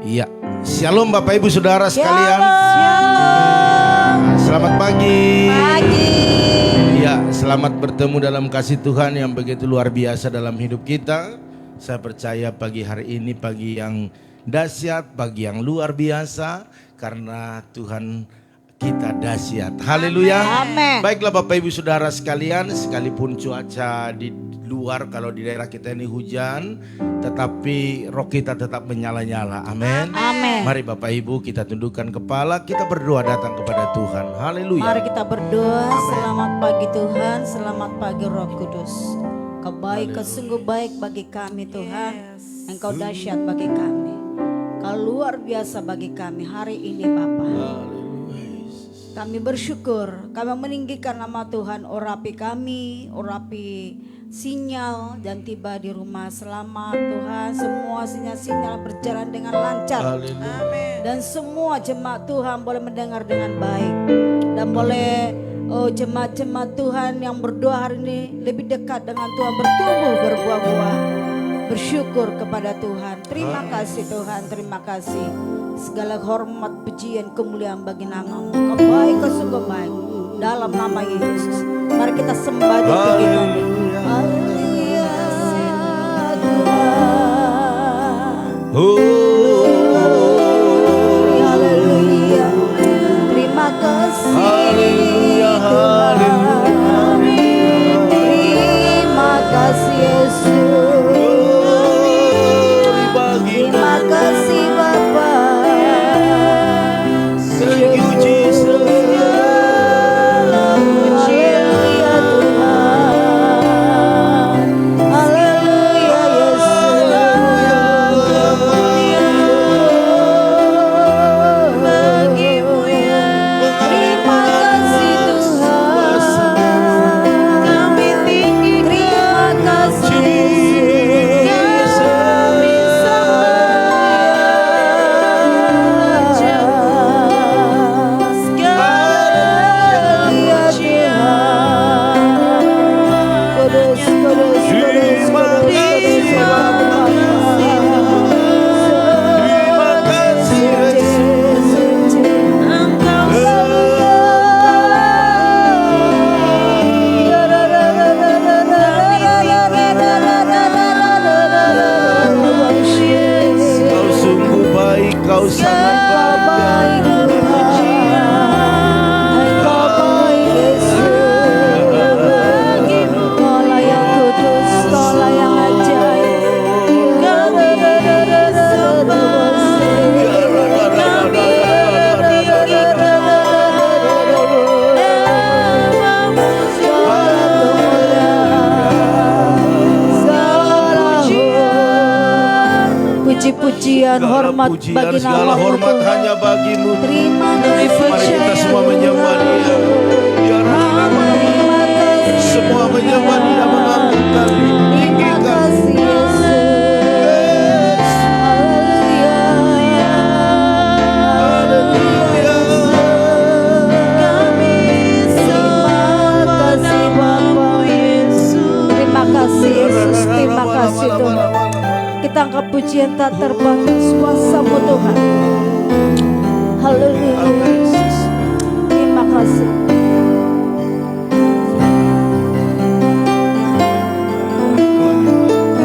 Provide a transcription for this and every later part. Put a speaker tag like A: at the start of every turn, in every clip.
A: Iya, shalom Bapak Ibu Saudara sekalian.
B: Shalom.
A: Selamat pagi.
B: Pagi.
A: Ya, selamat bertemu dalam kasih Tuhan yang begitu luar biasa dalam hidup kita. Saya percaya pagi hari ini pagi yang dahsyat, pagi yang luar biasa karena Tuhan kita dahsyat. Haleluya.
B: Amin.
A: Baiklah Bapak Ibu Saudara sekalian, sekalipun cuaca di luar kalau di daerah kita ini hujan, tetapi roh kita tetap menyala-nyala. Amin.
B: Amin.
A: Mari Bapak Ibu kita tundukkan kepala, kita berdoa datang kepada Tuhan. Haleluya.
B: Mari kita berdoa. Selamat pagi Tuhan, selamat pagi Roh Kudus. Kau baik, kau sungguh baik bagi kami Tuhan. Engkau dahsyat bagi kami. Kau luar biasa bagi kami hari ini Bapa. Kami bersyukur, kami meninggikan nama Tuhan, urapi kami, urapi sinyal dan tiba di rumah selamat Tuhan. Semua sinyal-sinyal berjalan dengan lancar.
A: Amin.
B: Dan semua jemaat Tuhan boleh mendengar dengan baik. Dan boleh jemaat-jemaat Tuhan yang berdoa hari ini lebih dekat dengan Tuhan, bertumbuh berbuah-buah. Bersyukur kepada Tuhan. Terima kasih Tuhan, terima kasih. Segala hormat, pujian, kemuliaan bagi nama-Mu. Kau baik, kau sungguh baik. Dalam nama Yesus. Mari kita sembah di tinggi kami. Haleluya Tuhan. Haleluya. Terima kasih.
A: Haleluya,
B: Tuhan. Terima kasih Yesus. Terima kasih Bapa.
A: Thank you Jesus.
B: Haleluya Tuhan. Haleluya Yesus. Bagimu ya. Terima kasih Tuhan. Kami tinggi. Terima kasih Yesus. Kami
A: Kau sungguh baik, kau sangat baik.
B: Puji-pujian, hormat bagi
A: segala
B: nama-Mu
A: hormat
B: Tuhan.
A: hanya bagimu.
B: Terima
A: Mari
B: kasih.
A: kita semua menyembah Dia. Ya Rabbi, semua menyembah Dia, mengagungkan,
B: Terima
A: meninggikan.
B: kasih Yesus. Haleluya.
A: Haleluya.
B: Terima kasih Bapa Yesus. Terima kasih Yesus. Terima kasih Tuhan. Kita angkat pujian tak terbatas kuasa-Mu Tuhan. Haleluya Yesus. Terima kasih.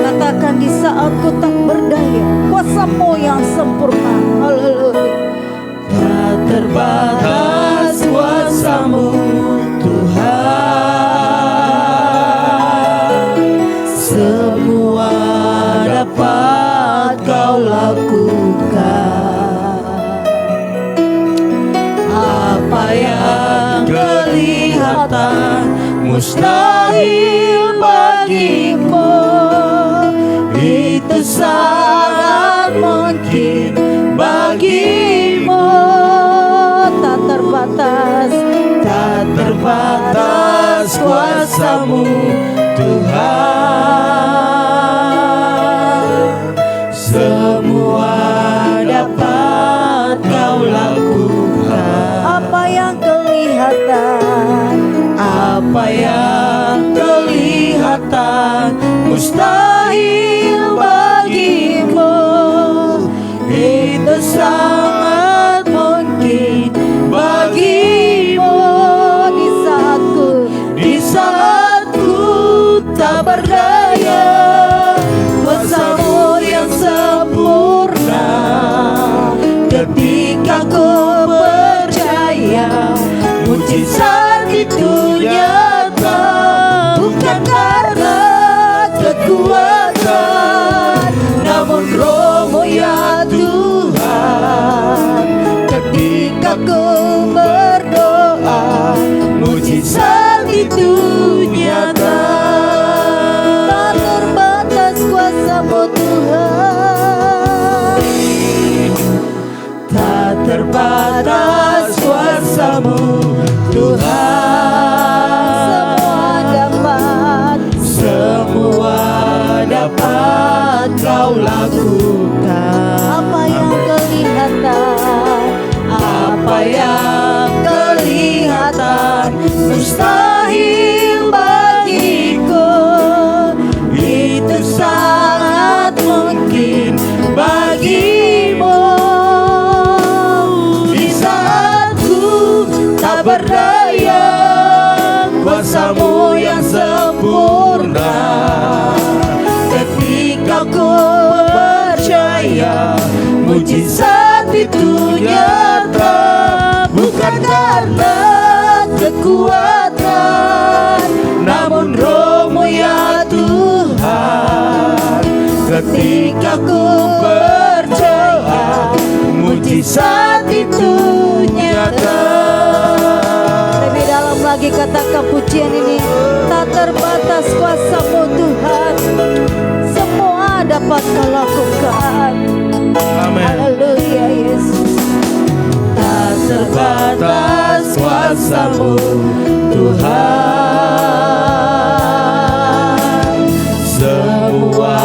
B: Katakan di saat ku tak berdaya, kuasa-Mu yang sempurna. Haleluya. Tak terbatas kuasa-Mu Tuhan. Semua dapat Kau lakukan. Apa yang kelihatan mustahil bagimu, itu sangat mungkin bagimu. Tak terbatas, tak terbatas kuasa-Mu Tuhan. Semua dapat Kau lakukan. Apa yang kelihatan, apa yang kelihatan mustahil bagimu, itu tak berdaya, kuasa-Mu yang sempurna. Ketika ku percaya, mujizat itu nyata, bukan karena kekuatan, namun Roh-Mu ya Tuhan. Ketika ku berdoa, mujizat itu nyata. Tak terbatas kuasa-Mu Tuhan, tak terbatas kuasa-Mu Tuhan. Semua dapat Kau lakukan. Apa yang kelihatan, apa yang kelihatan mustahil bagiku, itu sangat mungkin bagimu. Di saat ku tak berdaya, kuasa-Mu yang sempurna. Ketika ku percaya, mujizat itu nyata, bukan karena kekuatan, namun Roh-Mu ya Tuhan. Ketika ku percaya, mujizat itu nyata. Lebih dalam lagi katakan pujian ini. Tak terbatas kuasa-Mu Tuhan, semua dapat Kau lakukan.
A: Amin.
B: Haleluya Yesus. Tak terbatas kuasa-Mu Tuhan, semua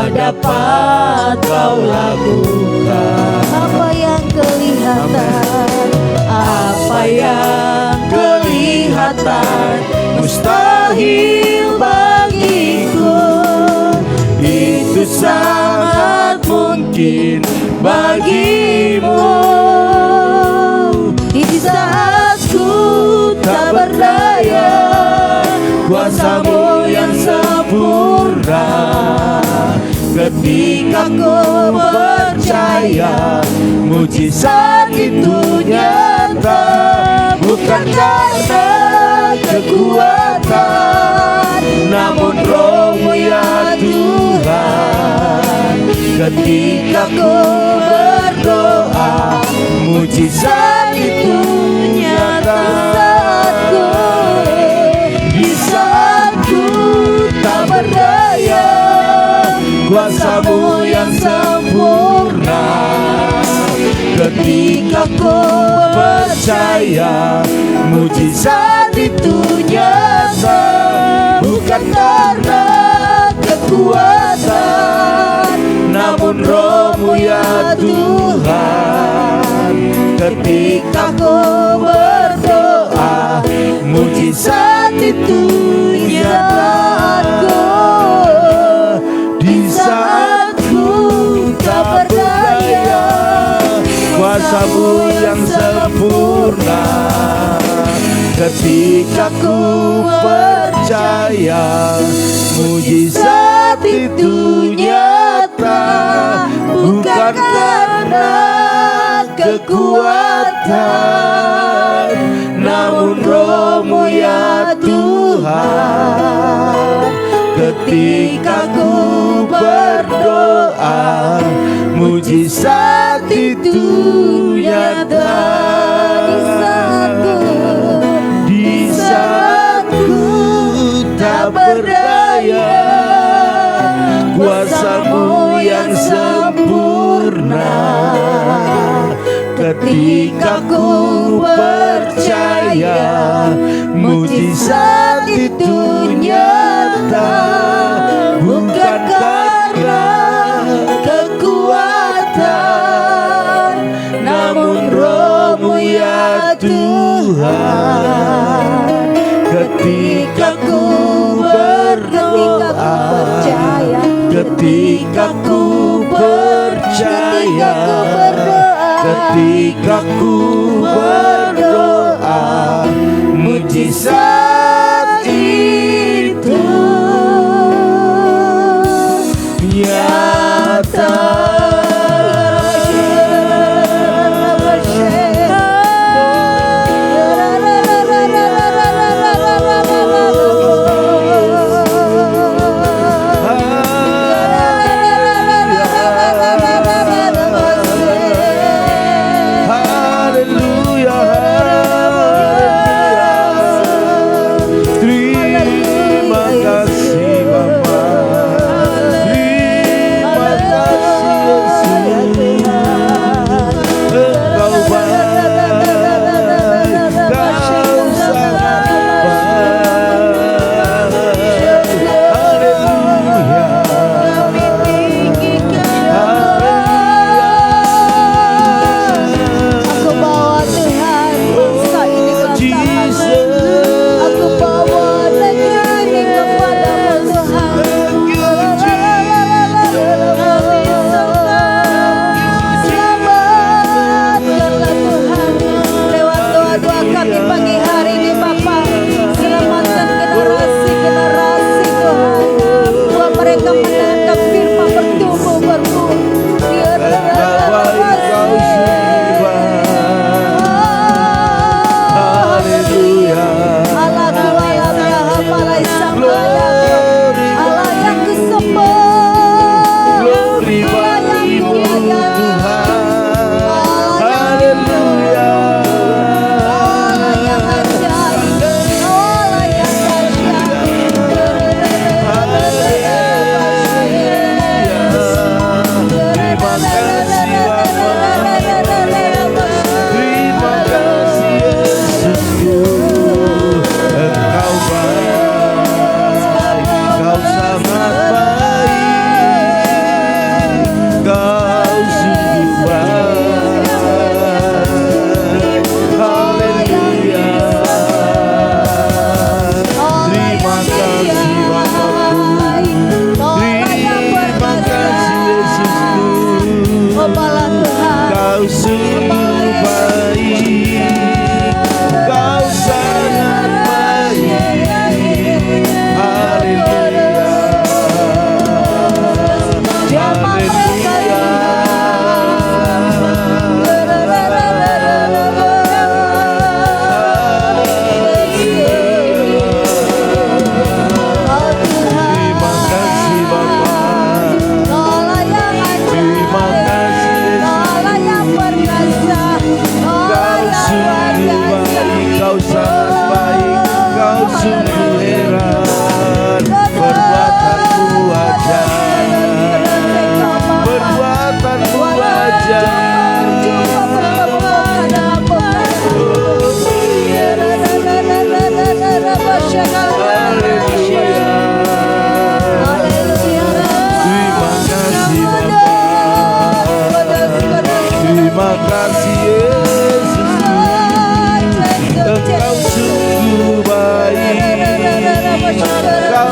B: dapat Kau lakukan. Apa yang kelihatan, apa yang kelihatan mustahil bagiku, itu sangat mungkin bagimu. Di saat ku tak berdaya, kuasa-Mu yang sempurna. Ketika ku percaya, mujizat itu nyata, bukan karena kekuatan, namun Roh-Mu ya Tuhan. Ketika ku berdoa, mujizat itu nyata. Di saat ku tak berdaya, kuasa-Mu yang sempurna. Ketika ku percaya, mujizat itu nyata, bukan karena kekuatan, namun Roh-Mu ya Tuhan. Ketika ku berdoa, mujizat itu nyata. Di saat ku tak berdaya, kuasa-Mu yang sempurna. Ketika ku percaya, mujizat itu nyata, bukan karena kekuatan, namun Roh-Mu ya Tuhan. Ketika ku berdoa, mujizat itu nyata. Di saat ku tak berdaya, kuasa-Mu yang sempurna. Ketika ku percaya, mujizat itu nyata, bukan karena kekuatan, namun Roh-Mu ya Tuhan. Ketika ku berdoa, ketika ku percaya, ketika ku berdoa, mujizat itu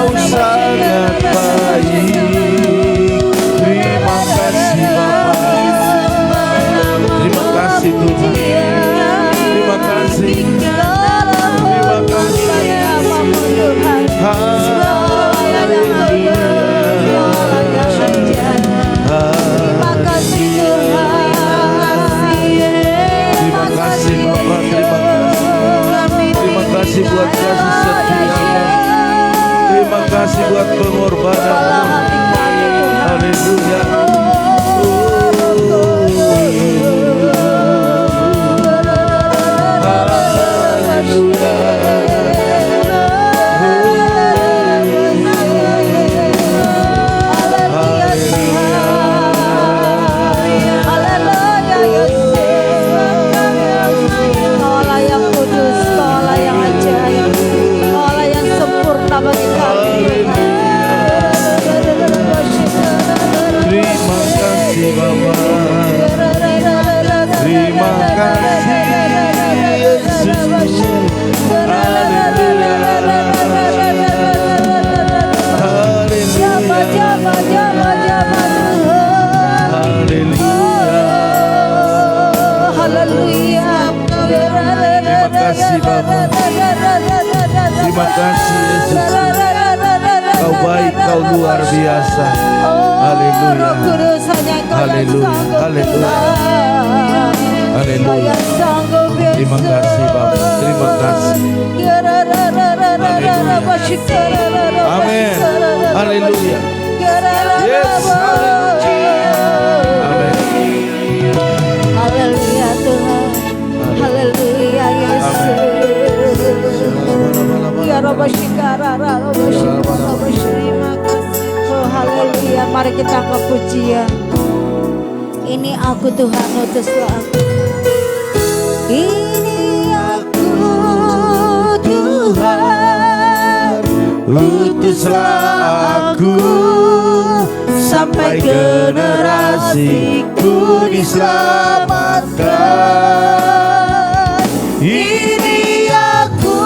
A: Engkau sangat baik. Terima kasih Bapa. Terima kasih Tuhan. Terima kasih. Terima kasih. Haleluya. Terima kasih Bapa. Terima kasih buat kasih setia. Terima kasih buat pengorbanan. Haleluya. Terima kasih Yesus. Kau baik, kau luar biasa. Haleluya. Haleluya. Haleluya. Haleluya. Terima kasih Bapa. Terima kasih. Amin. Haleluya. Yes. Amin.
B: Haleluya Tuhan. Haleluya Yesus. Ya Rabbi Shikara, terima kasih. Oh haleluya, mari kita angkat pujian. Ini aku Tuhan, utuslah aku. Ini aku Tuhan,
A: utuslah aku sampai generasiku diselamatkan. Ini aku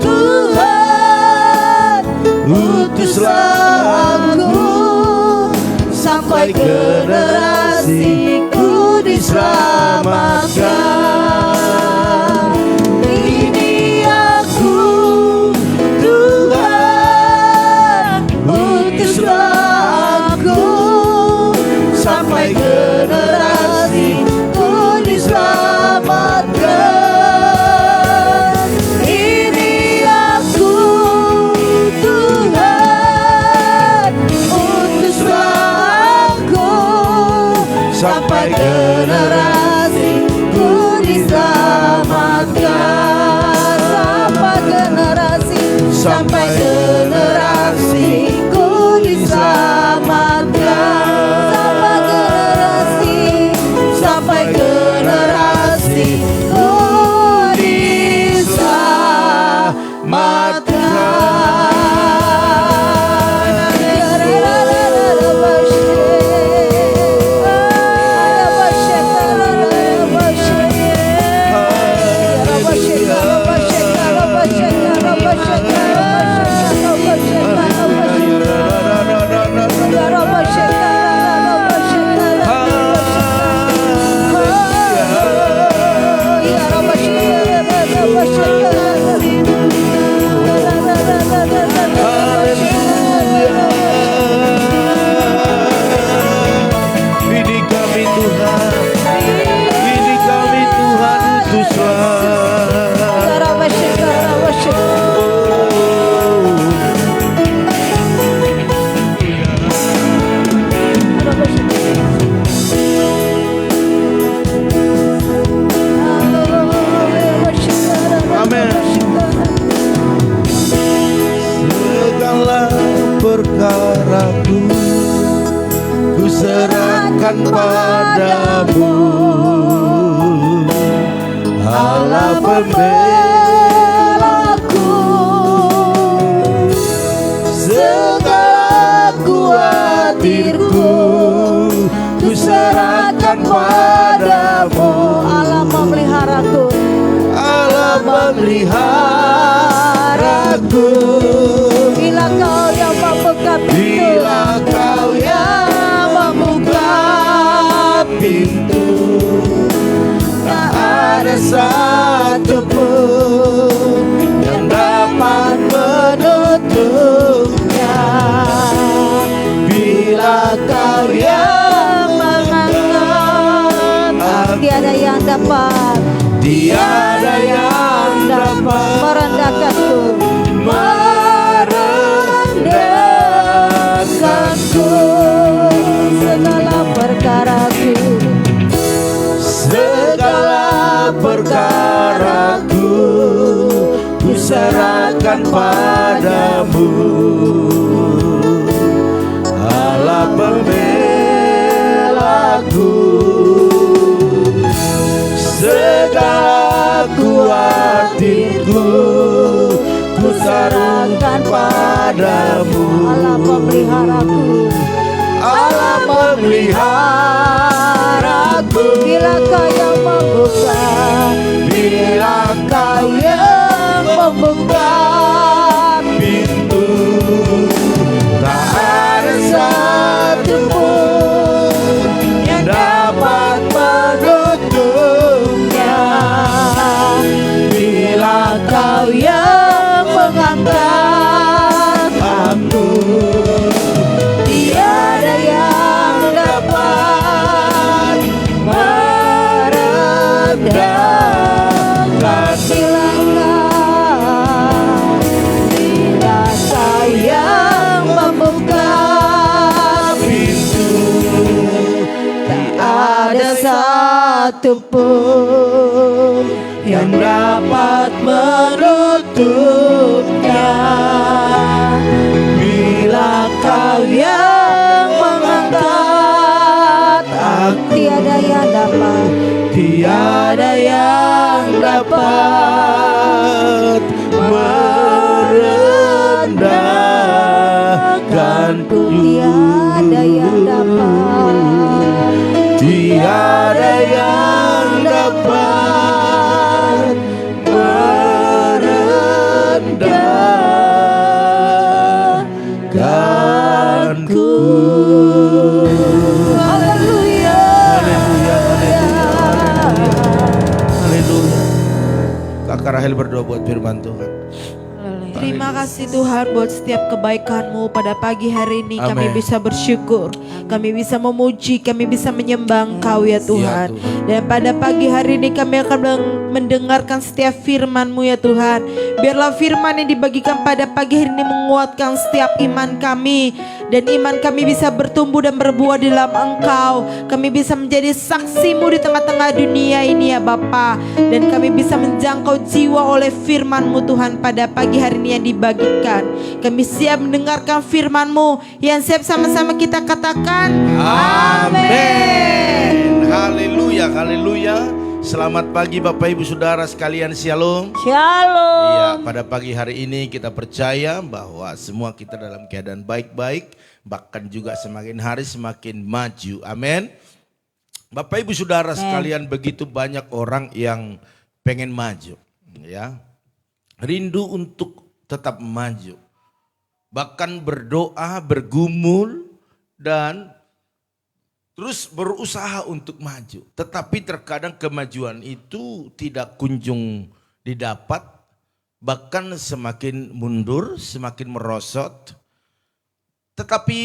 A: Tuhan, utuslah aku sampai generasiku diselamatkan. Ini aku Tuhan, utuslah aku sampai generasiku diselamatkan. Sampai generasiku diselamatkan. Sampai generasiku diselamatkan. Sampai generasiku diselamatkan. Perkaraku ku serahkan padamu, Allah pembelaku. Segala kuatirku ku serahkan padamu,
B: Allah memeliharaku.
A: Allah memeliharaku. Bila Kau yang membuka pintu, tak ada satupun yang dapat menutupnya. Bila Kau yang mengangkat,
B: tiada yang dapat,
A: tiada yang dapat
B: merendahkanku,
A: merendahkanku.
B: segala perkaraku,
A: Segala perkaraku ku serahkan padamu, Allah pembelaku. Segala kuatku ku serahkan padamu,
B: Allah pemeliharaku,
A: Allah memeliharaku.
B: bila Kau yang membuka,
A: Bila Kau yang membuka pintu, tak ada satupun yang dapat menutupnya. Bila Kau yang mengangkat aku, tiada yang dapat merendahkan.
B: bila Kau yang membuka
A: Pintu,
B: tak ada satupun
A: yang dapat menutupnya. Bila Kau yang mengangkat aku,
B: tiada yang dapat,
A: tiada yang dapat merendahkanku.
B: tiada yang dapat,
A: Tiada yang dapat merendahkanku.
B: haleluya,
A: Haleluya, haleluya. Kakak Rahel berdoa buat firman Tuhan.
C: Terima kasih Tuhan buat setiap kebaikan-Mu pada pagi hari ini. Kami
A: Amin.
C: bisa bersyukur, kami bisa memuji, kami bisa menyembah Engkau ya Tuhan. Dan pada pagi hari ini kami akan mendengarkan setiap firman-Mu ya Tuhan. Biarlah firman yang dibagikan pada pagi hari ini menguatkan setiap iman kami. Dan iman kami bisa bertumbuh dan berbuah di dalam Engkau. Kami bisa menjadi saksi-Mu di tengah-tengah dunia ini ya Bapa. Dan kami bisa menjangkau jiwa oleh firman-Mu Tuhan pada pagi hari ini yang dibagikan. Kami siap mendengarkan firman-Mu yang siap sama-sama kita katakan
A: Amin. Haleluya, haleluya. Selamat pagi Bapak Ibu Saudara sekalian, Shalom.
B: shalom.
A: Iya, pada pagi hari ini kita percaya bahwa semua kita dalam keadaan baik-baik, bahkan juga semakin hari semakin maju. Amin. Bapak Ibu Saudara sekalian, begitu banyak orang yang pengen maju, ya. Rindu untuk tetap maju. Bahkan berdoa, bergumul dan terus berusaha untuk maju. Tetapi terkadang kemajuan itu tidak kunjung didapat. Bahkan semakin mundur, semakin merosot. Tetapi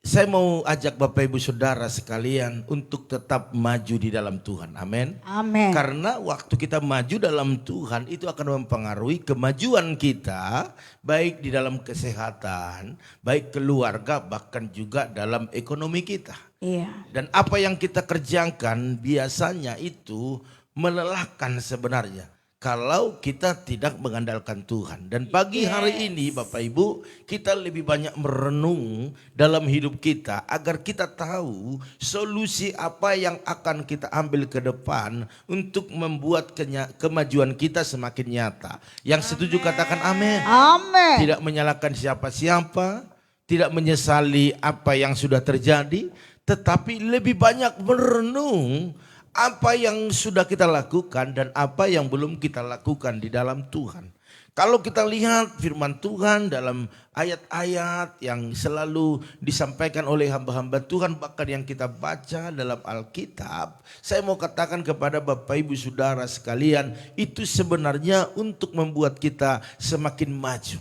A: saya mau ajak Bapak Ibu Saudara sekalian untuk tetap maju di dalam Tuhan. Amin.
B: Amin.
A: Karena waktu kita maju dalam Tuhan itu akan mempengaruhi kemajuan kita. Baik di dalam kesehatan, baik keluarga, bahkan juga dalam ekonomi kita.
B: Iya.
A: Dan apa yang kita kerjakan biasanya itu melelahkan sebenarnya. Kalau kita tidak mengandalkan Tuhan. Dan pagi hari ini Bapak Ibu, kita lebih banyak merenung dalam hidup kita agar kita tahu solusi apa yang akan kita ambil ke depan untuk membuat kemajuan kita semakin nyata. Yang setuju katakan amin.
B: Amin.
A: Tidak menyalahkan siapa-siapa, tidak menyesali apa yang sudah terjadi, tetapi lebih banyak merenung apa yang sudah kita lakukan dan apa yang belum kita lakukan di dalam Tuhan. Kalau kita lihat firman Tuhan dalam ayat-ayat yang selalu disampaikan oleh hamba-hamba Tuhan, bahkan yang kita baca dalam Alkitab, saya mau katakan kepada Bapak Ibu Saudara sekalian, itu sebenarnya untuk membuat kita semakin maju.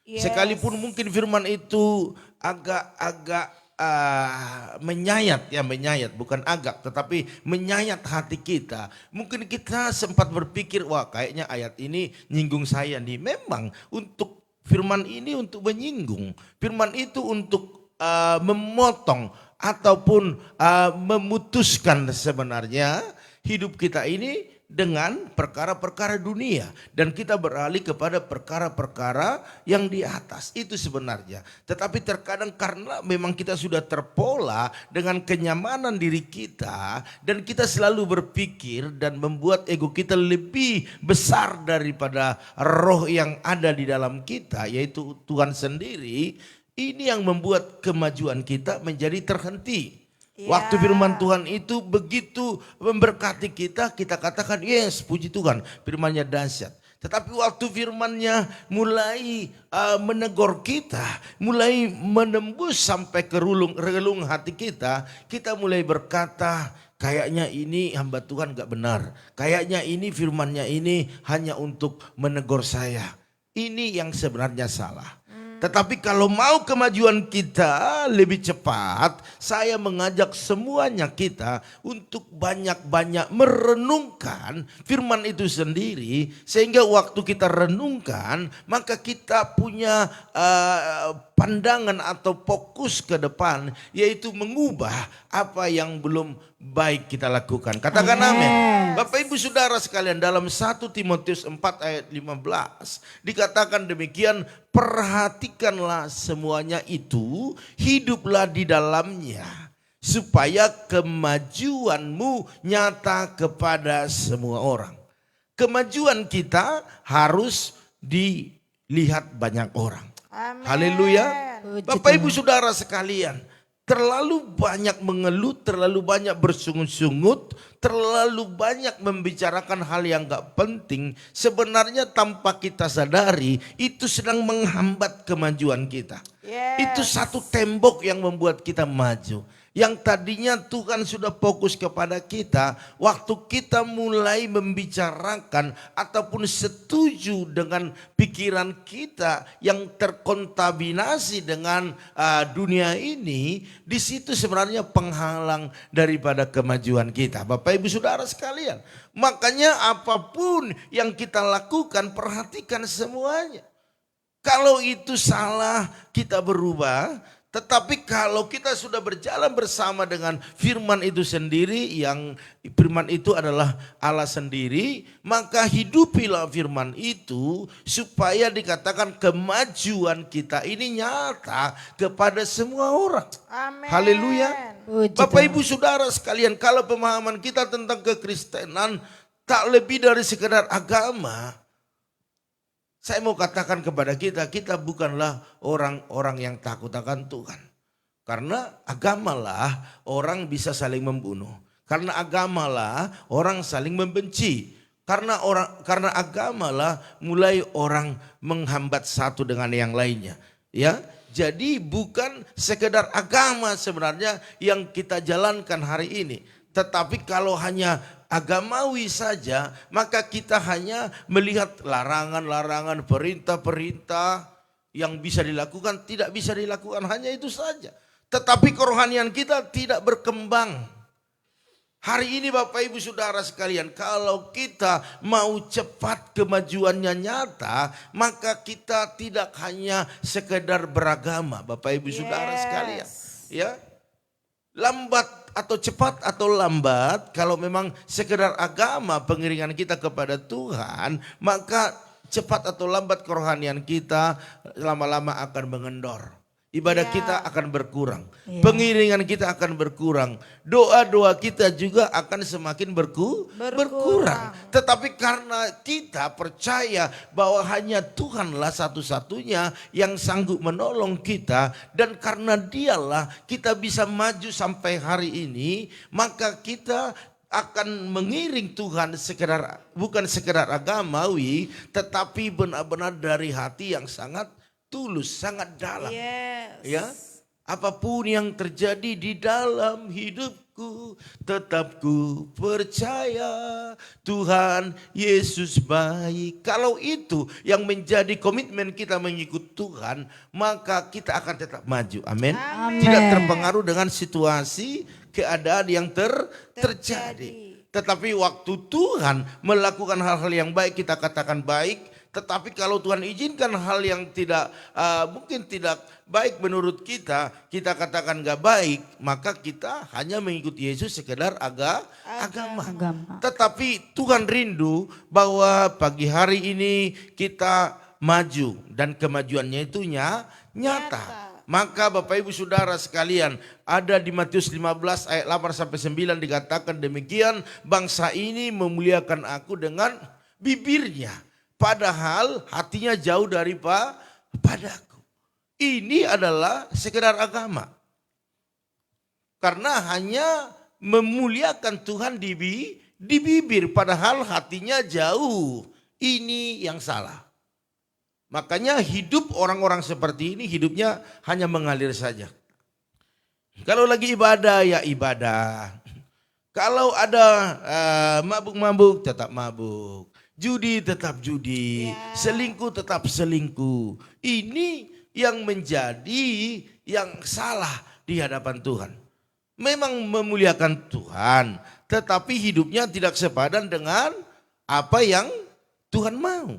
A: Sekalipun mungkin firman itu agak-agak menyayat, bukan agak, tetapi menyayat hati kita. Mungkin kita sempat berpikir, wah kayaknya ayat ini nyinggung saya nih. Memang untuk firman ini untuk menyinggung, firman itu untuk memotong ataupun memutuskan sebenarnya hidup kita ini dengan perkara-perkara dunia, dan kita beralih kepada perkara-perkara yang di atas. Itu sebenarnya. Tetapi terkadang karena memang kita sudah terpola dengan kenyamanan diri kita, dan kita selalu berpikir dan membuat ego kita lebih besar daripada roh yang ada di dalam kita, yaitu Tuhan sendiri. Ini yang membuat kemajuan kita menjadi terhenti. Waktu firman Tuhan itu begitu memberkati kita, kita katakan yes, puji Tuhan, firmannya dahsyat. Tetapi waktu firmannya mulai menegur kita, mulai menembus sampai ke relung hati kita, kita mulai berkata, kayaknya ini hamba Tuhan gak benar. Kayaknya ini firmannya ini hanya untuk menegur saya. Ini yang sebenarnya salah. Tetapi kalau mau kemajuan kita lebih cepat, saya mengajak semuanya kita untuk banyak-banyak merenungkan firman itu sendiri. Sehingga waktu kita renungkan, maka kita punya pandangan atau fokus ke depan, yaitu mengubah apa yang belum baik kita lakukan. Katakan amin. Bapak Ibu Saudara sekalian, dalam 1 Timotius 4 ayat 15 dikatakan demikian, perhatikanlah semuanya itu, hiduplah di dalamnya, supaya kemajuanmu nyata kepada semua orang. Kemajuan kita harus dilihat banyak orang. Haleluya. Bapak Ibu Saudara sekalian, terlalu banyak mengeluh, terlalu banyak bersungut-sungut, terlalu banyak membicarakan hal yang gak penting. Sebenarnya tanpa kita sadari, itu sedang menghambat kemajuan kita. Itu satu tembok yang membuat kita maju. Yang tadinya Tuhan sudah fokus kepada kita, waktu kita mulai membicarakan ataupun setuju dengan pikiran kita yang terkontaminasi dengan dunia ini, di situ sebenarnya penghalang daripada kemajuan kita. Bapak Ibu Saudara sekalian, makanya apapun yang kita lakukan, perhatikan semuanya. Kalau itu salah, kita berubah. Tetapi kalau kita sudah berjalan bersama dengan firman itu sendiri, yang firman itu adalah Allah sendiri, maka hidupilah firman itu supaya dikatakan kemajuan kita ini nyata kepada semua orang.
C: Amin.
A: Haleluya. Bapak Ibu Saudara sekalian, kalau pemahaman kita tentang kekristenan tak lebih dari sekedar agama, saya mau katakan kepada kita, kita bukanlah orang-orang yang takut akan Tuhan. Karena agamalah orang bisa saling membunuh. Karena agamalah orang saling membenci. Karena agamalah mulai orang menghambat satu dengan yang lainnya. Ya, jadi bukan sekedar agama sebenarnya yang kita jalankan hari ini. Tetapi kalau hanya agamawi saja, maka kita hanya melihat larangan-larangan, perintah-perintah yang bisa dilakukan, tidak bisa dilakukan, hanya itu saja. Tetapi kerohanian kita tidak berkembang. Hari ini Bapak Ibu Saudara sekalian, kalau kita mau cepat kemajuannya nyata, maka kita tidak hanya sekedar beragama, Bapak Ibu Saudara sekalian. Ya, lambat atau cepat atau lambat, kalau memang sekedar agama pengiringan kita kepada Tuhan, maka cepat atau lambat kerohanian kita lama-lama akan mengendor. Ibadah kita akan berkurang, pengiringan kita akan berkurang, doa-doa kita juga akan semakin berkurang. Tetapi karena kita percaya bahwa hanya Tuhanlah satu-satunya yang sanggup menolong kita, dan karena Dialah kita bisa maju sampai hari ini, maka kita akan mengiring Tuhan bukan sekedar agamawi, tetapi benar-benar dari hati yang sangat tulus, sangat dalam. Ya, apapun yang terjadi di dalam hidupku, tetap ku percaya Tuhan Yesus baik. Kalau itu yang menjadi komitmen kita mengikut Tuhan, maka kita akan tetap maju. Amin. Tidak terpengaruh dengan situasi, keadaan yang terjadi. Tetapi waktu Tuhan melakukan hal-hal yang baik, kita katakan baik. Tetapi kalau Tuhan izinkan hal yang mungkin tidak baik menurut kita, kita katakan gak baik, maka kita hanya mengikuti Yesus sekedar agama. Tetapi Tuhan rindu bahwa pagi hari ini kita maju dan kemajuannya itu nyata. Maka Bapak Ibu Saudara sekalian, ada di Matius 15 ayat 8-9 dikatakan demikian, bangsa ini memuliakan aku dengan bibirnya, padahal hatinya jauh padaku. Ini adalah sekedar agama. Karena hanya memuliakan Tuhan di bibir, padahal hatinya jauh. Ini yang salah. Makanya hidup orang-orang seperti ini hidupnya hanya mengalir saja. Kalau lagi ibadah ya ibadah. Kalau ada mabuk-mabuk tetap mabuk. Judi tetap judi. Selingkuh tetap selingkuh. Ini yang menjadi yang salah di hadapan Tuhan. Memang memuliakan Tuhan, tetapi hidupnya tidak sepadan dengan apa yang Tuhan mau.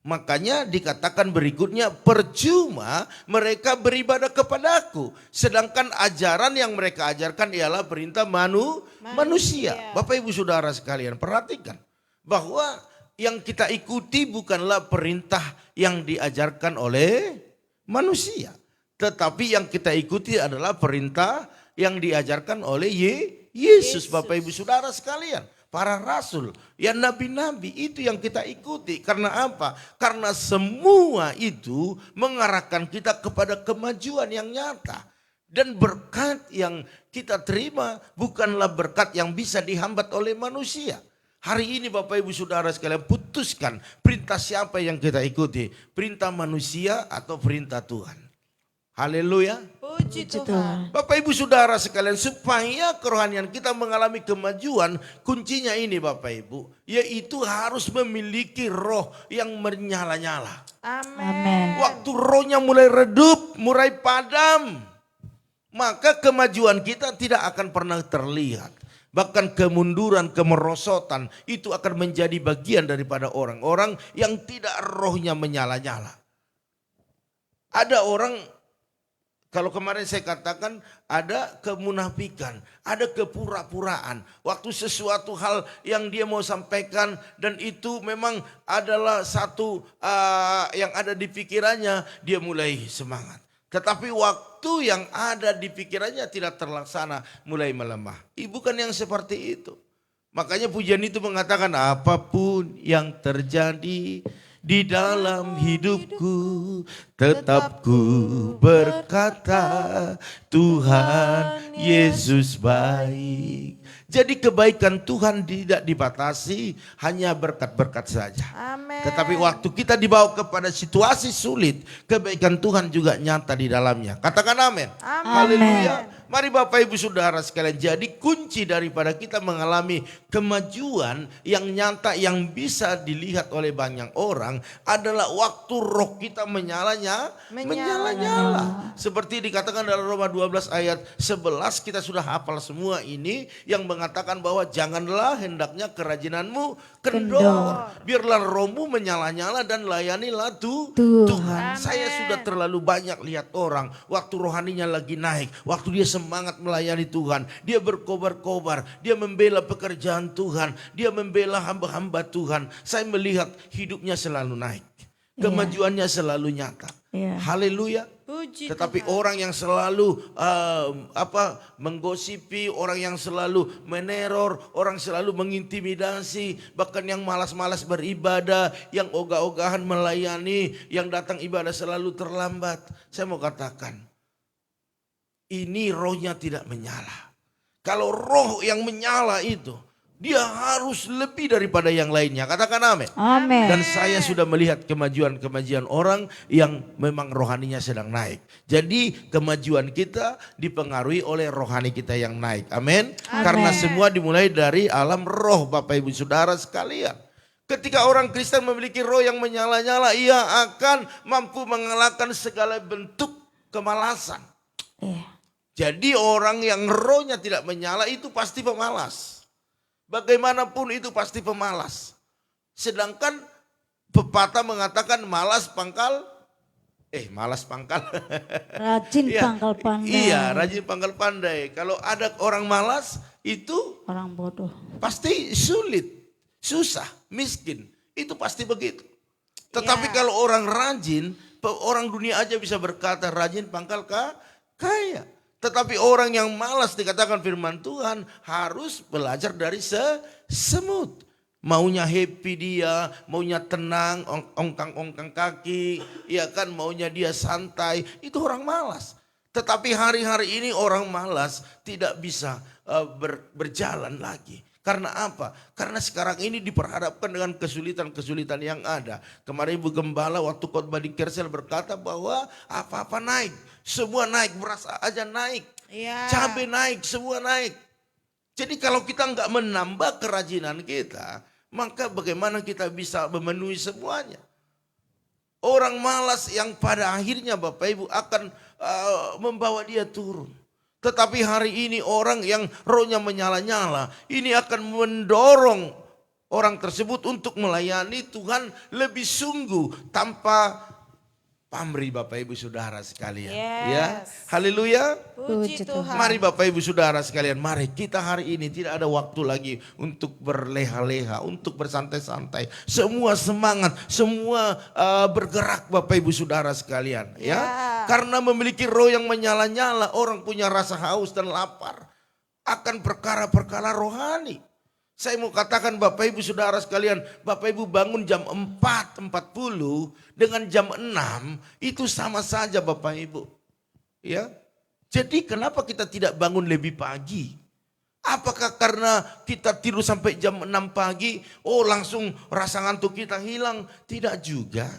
A: Makanya dikatakan berikutnya, percuma mereka beribadah kepadaku, sedangkan ajaran yang mereka ajarkan ialah perintah manusia. Bapak Ibu Saudara sekalian, perhatikan bahwa yang kita ikuti bukanlah perintah yang diajarkan oleh manusia, tetapi yang kita ikuti adalah perintah yang diajarkan oleh Yesus. Bapak Ibu Saudara sekalian, para rasul, ya nabi-nabi itu yang kita ikuti. Karena apa? Karena semua itu mengarahkan kita kepada kemajuan yang nyata. Dan berkat yang kita terima bukanlah berkat yang bisa dihambat oleh manusia. Hari ini Bapak Ibu Saudara sekalian, putuskan perintah siapa yang kita ikuti. Perintah manusia atau perintah Tuhan. Haleluya.
C: Puji Tuhan.
A: Bapak Ibu Saudara sekalian, supaya kerohanian kita mengalami kemajuan, kuncinya ini Bapak Ibu, yaitu harus memiliki roh yang menyala-nyala.
C: Amin.
A: Waktu rohnya mulai redup, mulai padam, maka kemajuan kita tidak akan pernah terlihat. Bahkan kemunduran, kemerosotan itu akan menjadi bagian daripada orang-orang yang tidak rohnya menyala-nyala. Ada orang, kalau kemarin saya katakan ada kemunafikan, ada kepura-puraan. Waktu sesuatu hal yang dia mau sampaikan dan itu memang adalah satu yang ada di pikirannya, dia mulai semangat. Tetapi waktu yang ada di pikirannya tidak terlaksana, mulai melemah. Bukan yang seperti itu. Makanya pujian itu mengatakan apapun yang terjadi di dalam hidupku, tetap ku berkata Tuhan Yesus baik. Jadi kebaikan Tuhan tidak dibatasi hanya berkat-berkat saja.
C: Amin.
A: Tetapi waktu kita dibawa kepada situasi sulit, kebaikan Tuhan juga nyata di dalamnya. Katakan amin. Haleluya. Mari Bapak Ibu Saudara sekalian, jadi kunci daripada kita mengalami kemajuan yang nyata yang bisa dilihat oleh banyak orang adalah waktu roh kita menyala-nyala. Seperti dikatakan dalam Roma 12 ayat 11, kita sudah hafal semua ini yang mengatakan bahwa janganlah hendaknya kerajinanmu kendor. Biarlah rohmu menyala-nyala dan layanilah Tuhan. Saya sudah terlalu banyak lihat orang waktu rohaninya lagi naik, waktu dia semangat melayani Tuhan, dia berkobar-kobar, dia membela pekerjaan Tuhan, dia membela hamba-hamba Tuhan. Saya melihat hidupnya selalu naik, kemajuannya selalu nyata. Haleluya. Tetapi orang yang selalu menggosipi, orang yang selalu meneror, orang selalu mengintimidasi, bahkan yang malas-malas beribadah, yang ogah-ogahan melayani, yang datang ibadah selalu terlambat. Saya mau katakan, ini rohnya tidak menyala. Kalau roh yang menyala itu Dia harus lebih daripada yang lainnya. Katakan amin.
B: Amin.
A: Dan saya sudah melihat kemajuan-kemajuan orang yang memang rohaninya sedang naik. Jadi kemajuan kita dipengaruhi oleh rohani kita yang naik. Amin. Karena semua dimulai dari alam roh, Bapak Ibu Saudara sekalian. Ketika orang Kristen memiliki roh yang menyala-nyala, ia akan mampu mengalahkan segala bentuk kemalasan. Jadi orang yang rohnya tidak menyala itu pasti pemalas. Bagaimanapun itu pasti pemalas. Sedangkan pepatah mengatakan malas pangkal
B: Rajin
A: Iya,
B: pangkal pandai.
A: Iya, rajin pangkal pandai. Kalau ada orang malas itu
B: Orang bodoh.
A: pasti sulit, susah, miskin. Itu pasti begitu. Tetapi kalau orang rajin, orang dunia aja bisa berkata rajin pangkal kaya. Tetapi orang yang malas dikatakan firman Tuhan harus belajar dari semut. Maunya happy dia, maunya tenang, ongkang-ongkang kaki, ya kan, maunya dia santai, itu orang malas. Tetapi hari-hari ini orang malas tidak bisa berjalan lagi. Karena apa? Karena sekarang ini diperhadapkan dengan kesulitan-kesulitan yang ada. Kemarin Ibu Gembala waktu khotbah di Kersel berkata bahwa apa-apa naik. Semua naik, beras aja naik. Cabai naik, semua naik. Jadi kalau kita nggak menambah kerajinan kita, maka bagaimana kita bisa memenuhi semuanya? Orang malas yang pada akhirnya Bapak Ibu akan membawa dia turun. Tetapi hari ini orang yang rohnya menyala-nyala, ini akan mendorong orang tersebut untuk melayani Tuhan lebih sungguh tanpa pamrih Bapak Ibu Saudara sekalian. Ya, haleluya.
C: Puji Tuhan.
A: Mari Bapak Ibu Saudara sekalian, mari kita hari ini tidak ada waktu lagi untuk berleha-leha, untuk bersantai-santai. Semua semangat, semua bergerak Bapak Ibu Saudara sekalian. Ya, karena memiliki roh yang menyala-nyala, orang punya rasa haus dan lapar akan perkara-perkara rohani. Saya mau katakan Bapak Ibu Saudara sekalian, Bapak Ibu bangun jam 4.40 dengan jam 6 itu sama saja Bapak Ibu. Ya. Jadi kenapa kita tidak bangun lebih pagi? Apakah karena kita tidur sampai jam 6 pagi, langsung rasa ngantuk kita hilang? Tidak juga.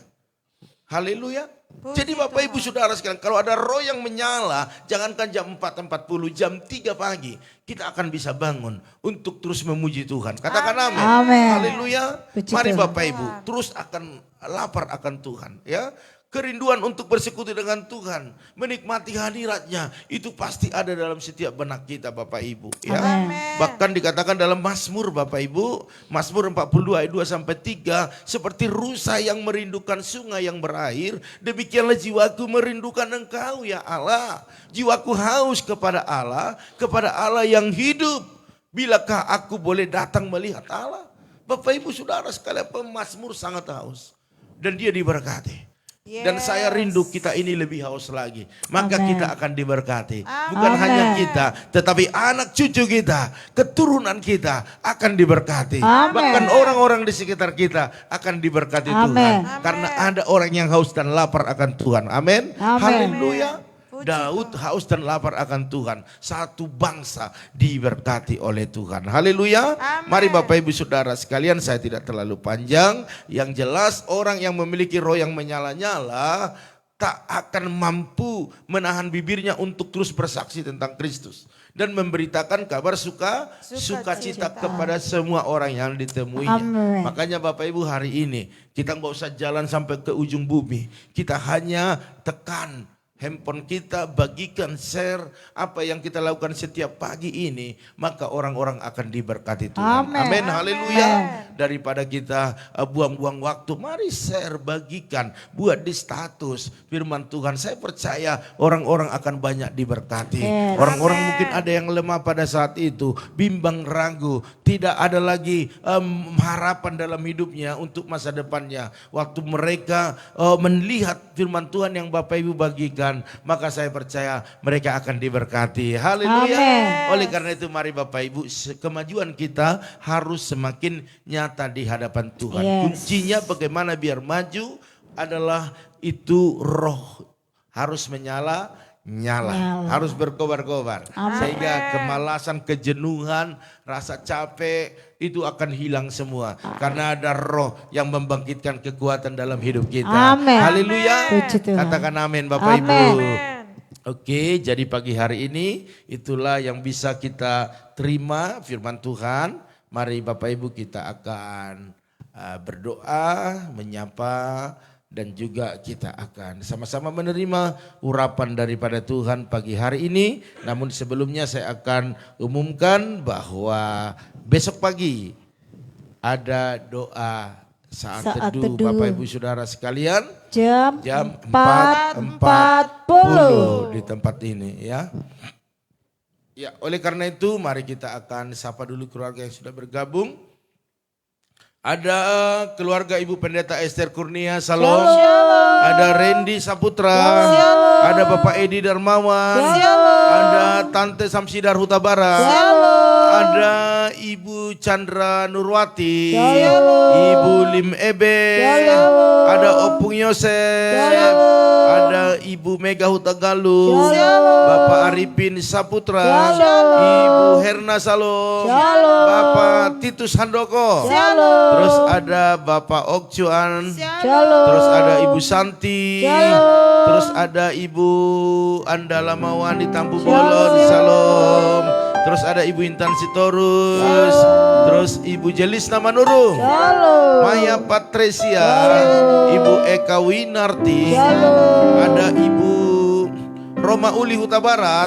A: Haleluya. Jadi Bapak Ibu Saudara sekalian, kalau ada roh yang menyala, jangankan jam 4.40, jam 3 pagi, kita akan bisa bangun untuk terus memuji Tuhan. Katakan amin.
B: Amin.
A: Haleluya. Mari Bapak Ibu, terus akan lapar akan Tuhan. Ya, kerinduan untuk bersekutu dengan Tuhan, menikmati hadiratnya, itu pasti ada dalam setiap benak kita Bapak Ibu. Ya. Bahkan dikatakan dalam Mazmur Bapak Ibu, Mazmur 42 ayat 2-3, seperti rusa yang merindukan sungai yang berair, demikianlah jiwaku merindukan Engkau ya Allah. Jiwaku haus kepada Allah yang hidup. Bilakah aku boleh datang melihat Allah? Bapak Ibu Saudara sekalian, pemazmur sangat haus dan dia diberkati. Dan saya rindu kita ini lebih haus lagi. Maka kita akan diberkati. Bukan hanya kita, tetapi anak cucu kita, keturunan kita akan diberkati. Bahkan orang-orang di sekitar kita akan diberkati Tuhan. Karena ada orang yang haus dan lapar akan Tuhan. Amin. Haleluya. Daud haus dan lapar akan Tuhan. Satu bangsa diberkati oleh Tuhan. Haleluya. Mari Bapak Ibu Saudara sekalian, saya tidak terlalu panjang. Yang jelas orang yang memiliki roh yang menyala-nyala tak akan mampu menahan bibirnya untuk terus bersaksi tentang Kristus. Dan memberitakan kabar sukacita kepada semua orang yang ditemuinya. Makanya Bapak Ibu hari ini kita nggak usah jalan sampai ke ujung bumi. Kita hanya tekan handphone kita, bagikan, share apa yang kita lakukan setiap pagi ini, maka orang-orang akan diberkati Tuhan. Amin. Haleluya. Daripada kita buang-buang waktu, mari share, bagikan, buat di status firman Tuhan. Saya percaya orang-orang akan banyak diberkati. Orang-orang mungkin ada yang lemah pada saat itu, bimbang, ragu, tidak ada lagi harapan dalam hidupnya untuk masa depannya. Waktu mereka melihat firman Tuhan yang Bapak Ibu bagikan, maka saya percaya mereka akan diberkati. Haleluya. Oleh karena itu mari Bapak Ibu, kemajuan kita harus semakin nyata di hadapan Tuhan. Kuncinya bagaimana biar maju adalah itu roh harus menyala, nyala. Harus berkobar-kobar. Sehingga kemalasan, kejenuhan, rasa capek itu akan hilang semua. Karena ada roh yang membangkitkan kekuatan dalam hidup kita.
B: Amin.
A: Haleluya.
B: Puji Tuhan.
A: Katakan amin Bapak
B: Amin.
A: Ibu. Oke, jadi pagi hari ini itulah yang bisa kita terima firman Tuhan. Mari Bapak Ibu kita akan berdoa, menyapa, dan juga kita akan sama-sama menerima urapan daripada Tuhan pagi hari ini. Namun sebelumnya saya akan umumkan bahwa besok pagi ada doa saat teduh Bapak Ibu Saudara sekalian.
B: Jam
A: 4.40 di tempat ini ya. Ya, oleh karena itu mari kita akan sapa dulu keluarga yang sudah bergabung. Ada keluarga Ibu Pendeta Esther Kurnia, Salom. Ada Randy Saputra. Ada Bapak Edi Darmawan. Ada Tante Samsidar Huta Barat. Ada Ibu Chandra Nurwati. Ibu Lim Ebe. Ada Opung Yosef. Ada Ibu Mega Huta Galuh. Bapak Arifin Saputra. Ibu Herna Salom. Bapak Titus Handoko. Terus ada Bapak Okcuan. Terus ada Ibu Santi. Terus ada Ibu Andala Mawani Tampu Bolon. Salam. Terus ada Ibu Intan Sitorus. Terus Ibu Jelisna Manurung. Maya Patricia. Ibu Eka Winarti. Ada Ibu Roma Uli Huta Barat.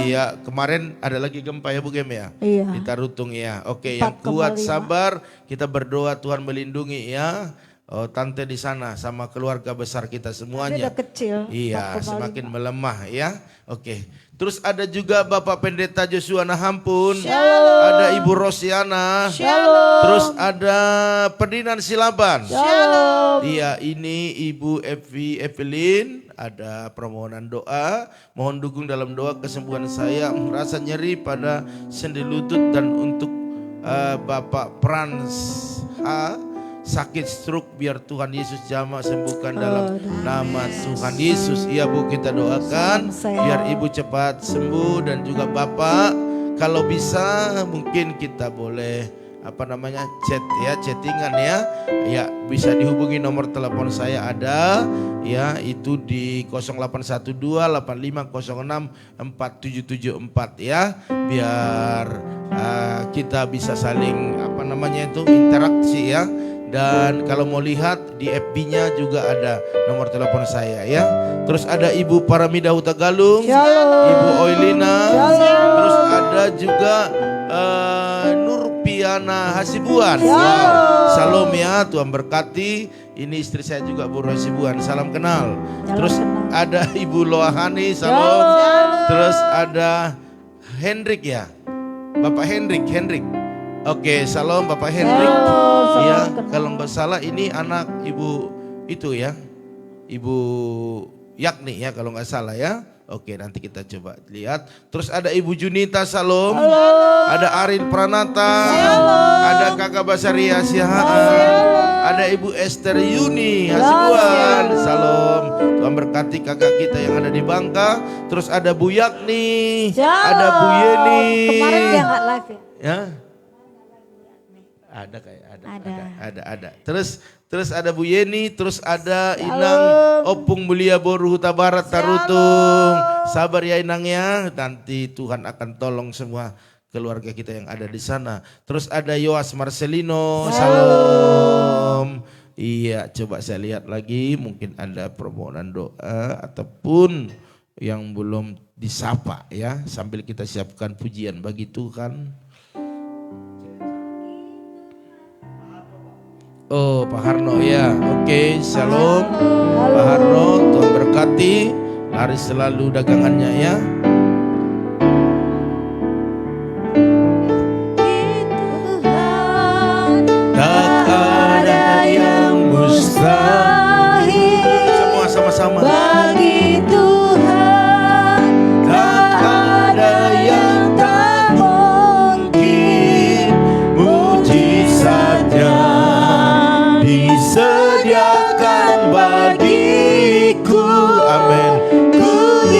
A: Iya, kemarin ada lagi gempa ya Bu Gem ya?
B: Iya.
A: Kita rutung ya. Oke, yang kuat sabar, kita berdoa Tuhan melindungi ya. Oh, tante di sana sama keluarga besar kita semuanya.
B: Udah kecil.
A: Iya, semakin melemah ya. Oke. Terus ada juga Bapak Pendeta Joshua Nahampun. Ada Ibu Rosiana. Terus ada Ferdinand Silaban. Iya, ini Ibu Evelyn. Ada permohonan doa. Mohon dukung dalam doa kesembuhan saya. Merasa nyeri pada sendi lutut dan untuk Bapak Frans sakit stroke, biar Tuhan Yesus jamah sembuhkan dalam nama Tuhan Yesus. Iya Bu, kita doakan biar Ibu cepat sembuh dan juga Bapak kalau bisa mungkin kita boleh chat ya, chattingan ya. Ya, bisa dihubungi nomor telepon saya ada ya, itu di 081285064774 ya. Biar kita bisa saling interaksi ya. Dan kalau mau lihat di FB-nya juga ada nomor telepon saya ya. Terus ada Ibu Paramida Huta Galung, Ibu Oilina, terus ada juga Nurpiana Hasibuan. Wow. Salam ya, Tuhan berkati. Ini istri saya juga Bu Hasibuan, salam kenal. Terus ada Ibu Loahani, salam. Terus ada Hendrik ya, Bapak Hendrik. Oke, salam Bapak Hendrik. Ya, kalau nggak salah ini anak Ibu itu ya, Ibu Yakni ya kalau nggak salah ya. Oke, nanti kita coba lihat. Terus ada Ibu Junita, salam. Ada Arin Pranata. Ada Kakak Basaria Sihaan. Ada Ibu Esther Yuni Hasibuan, salam. Tuhan berkati kakak kita yang ada di Bangka. Terus ada Bu Yakni. Ada Bu Yeni.
B: Kemarin dia nggak live ya?
A: Ada kayak ada. Terus ada Bu Yeni, terus ada Inang Opung Mulia Boru Huta Barat Tarutung. Sabar ya Inang ya, nanti Tuhan akan tolong semua keluarga kita yang ada di sana. Terus ada Yoas Marcelino, salam. Iya, coba saya lihat lagi, mungkin ada permohonan doa ataupun yang belum disapa ya, sambil kita siapkan pujian bagi Tuhan. Oh, Pak Harno ya, oke, shalom. Pak Harno, Tuhan berkati, laris selalu dagangannya ya. Tak ada yang mustahil. Semua sama-sama.
B: Bagi Tuhan
A: Tak ada yang tak mungkin, mujizatnya disediakan bagiku. Amin. Ku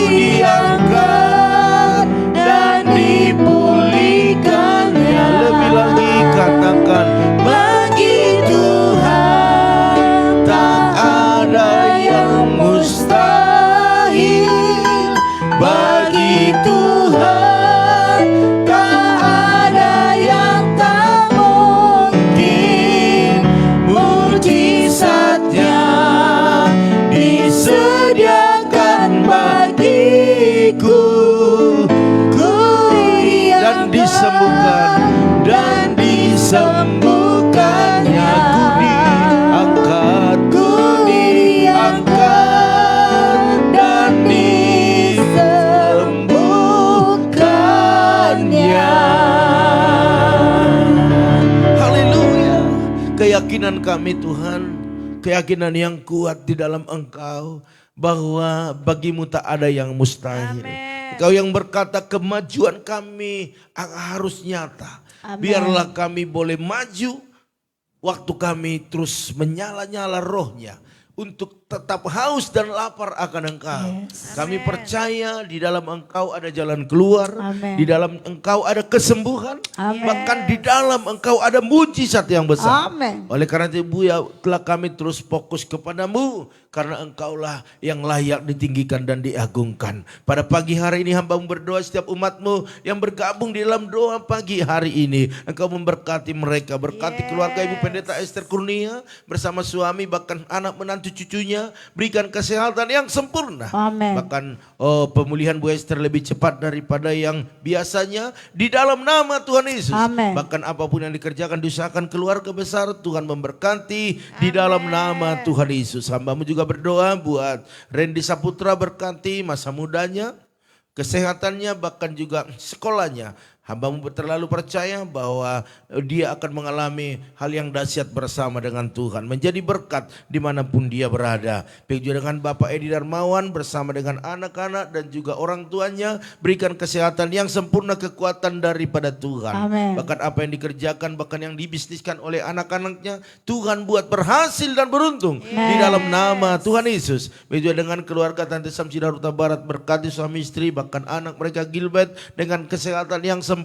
A: bagi Tuhan tak ada yang tak mungkin. Mujizatnya disediakan bagiku, dan disembuhkan, dan disembuhkannya. Ku diangkat dan disembuhkannya. Haleluya. Keyakinan kami Tuhan, keyakinan yang kuat di dalam Engkau, bahwa bagimu tak ada yang mustahil. Engkau yang berkata kemajuan kami harus nyata.
B: Amen.
A: Biarlah kami boleh maju waktu kami terus menyala-nyala rohnya untuk tetap haus dan lapar akan Engkau.
B: Yes.
A: Kami percaya di dalam Engkau ada jalan keluar,
B: Amen.
A: di dalam Engkau ada kesembuhan,
B: Amen.
A: bahkan di dalam Engkau ada mujizat yang besar.
B: Amen.
A: Oleh karena itu Ibu, ya telah kami terus fokus kepadamu, karena Engkaulah yang layak ditinggikan dan diagungkan. Pada pagi hari ini hamba-Mu berdoa setiap umat-Mu yang bergabung di dalam doa pagi hari ini. Engkau memberkati mereka, berkati keluarga Ibu Pendeta Esther Kurnia bersama suami, bahkan anak menantu cucunya. Berikan kesehatan yang sempurna.
B: Amen.
A: Bahkan pemulihan Bu Esther lebih cepat daripada yang biasanya di dalam nama Tuhan Yesus.
B: Amen.
A: Bahkan apapun yang dikerjakan, diusahakan keluarga besar, Tuhan memberkati di dalam nama Tuhan Yesus. Hamba-Mu juga berdoa buat Randy Saputra, berkati masa mudanya, kesehatannya, bahkan juga sekolahnya. Hamba-Mu terlalu percaya bahwa dia akan mengalami hal yang dahsyat bersama dengan Tuhan. Menjadi berkat dimanapun dia berada. Begitu dengan Bapak Edi Darmawan bersama dengan anak-anak dan juga orang tuanya. Berikan kesehatan yang sempurna, kekuatan daripada Tuhan.
B: Amen.
A: Bahkan apa yang dikerjakan, bahkan yang dibisniskan oleh anak-anaknya, Tuhan buat berhasil dan beruntung. Di dalam nama Tuhan Yesus. Begitu dengan keluarga Tante Samsida Ruta Barat, berkati suami istri, bahkan anak mereka Gilbert dengan kesehatan yang sempurna.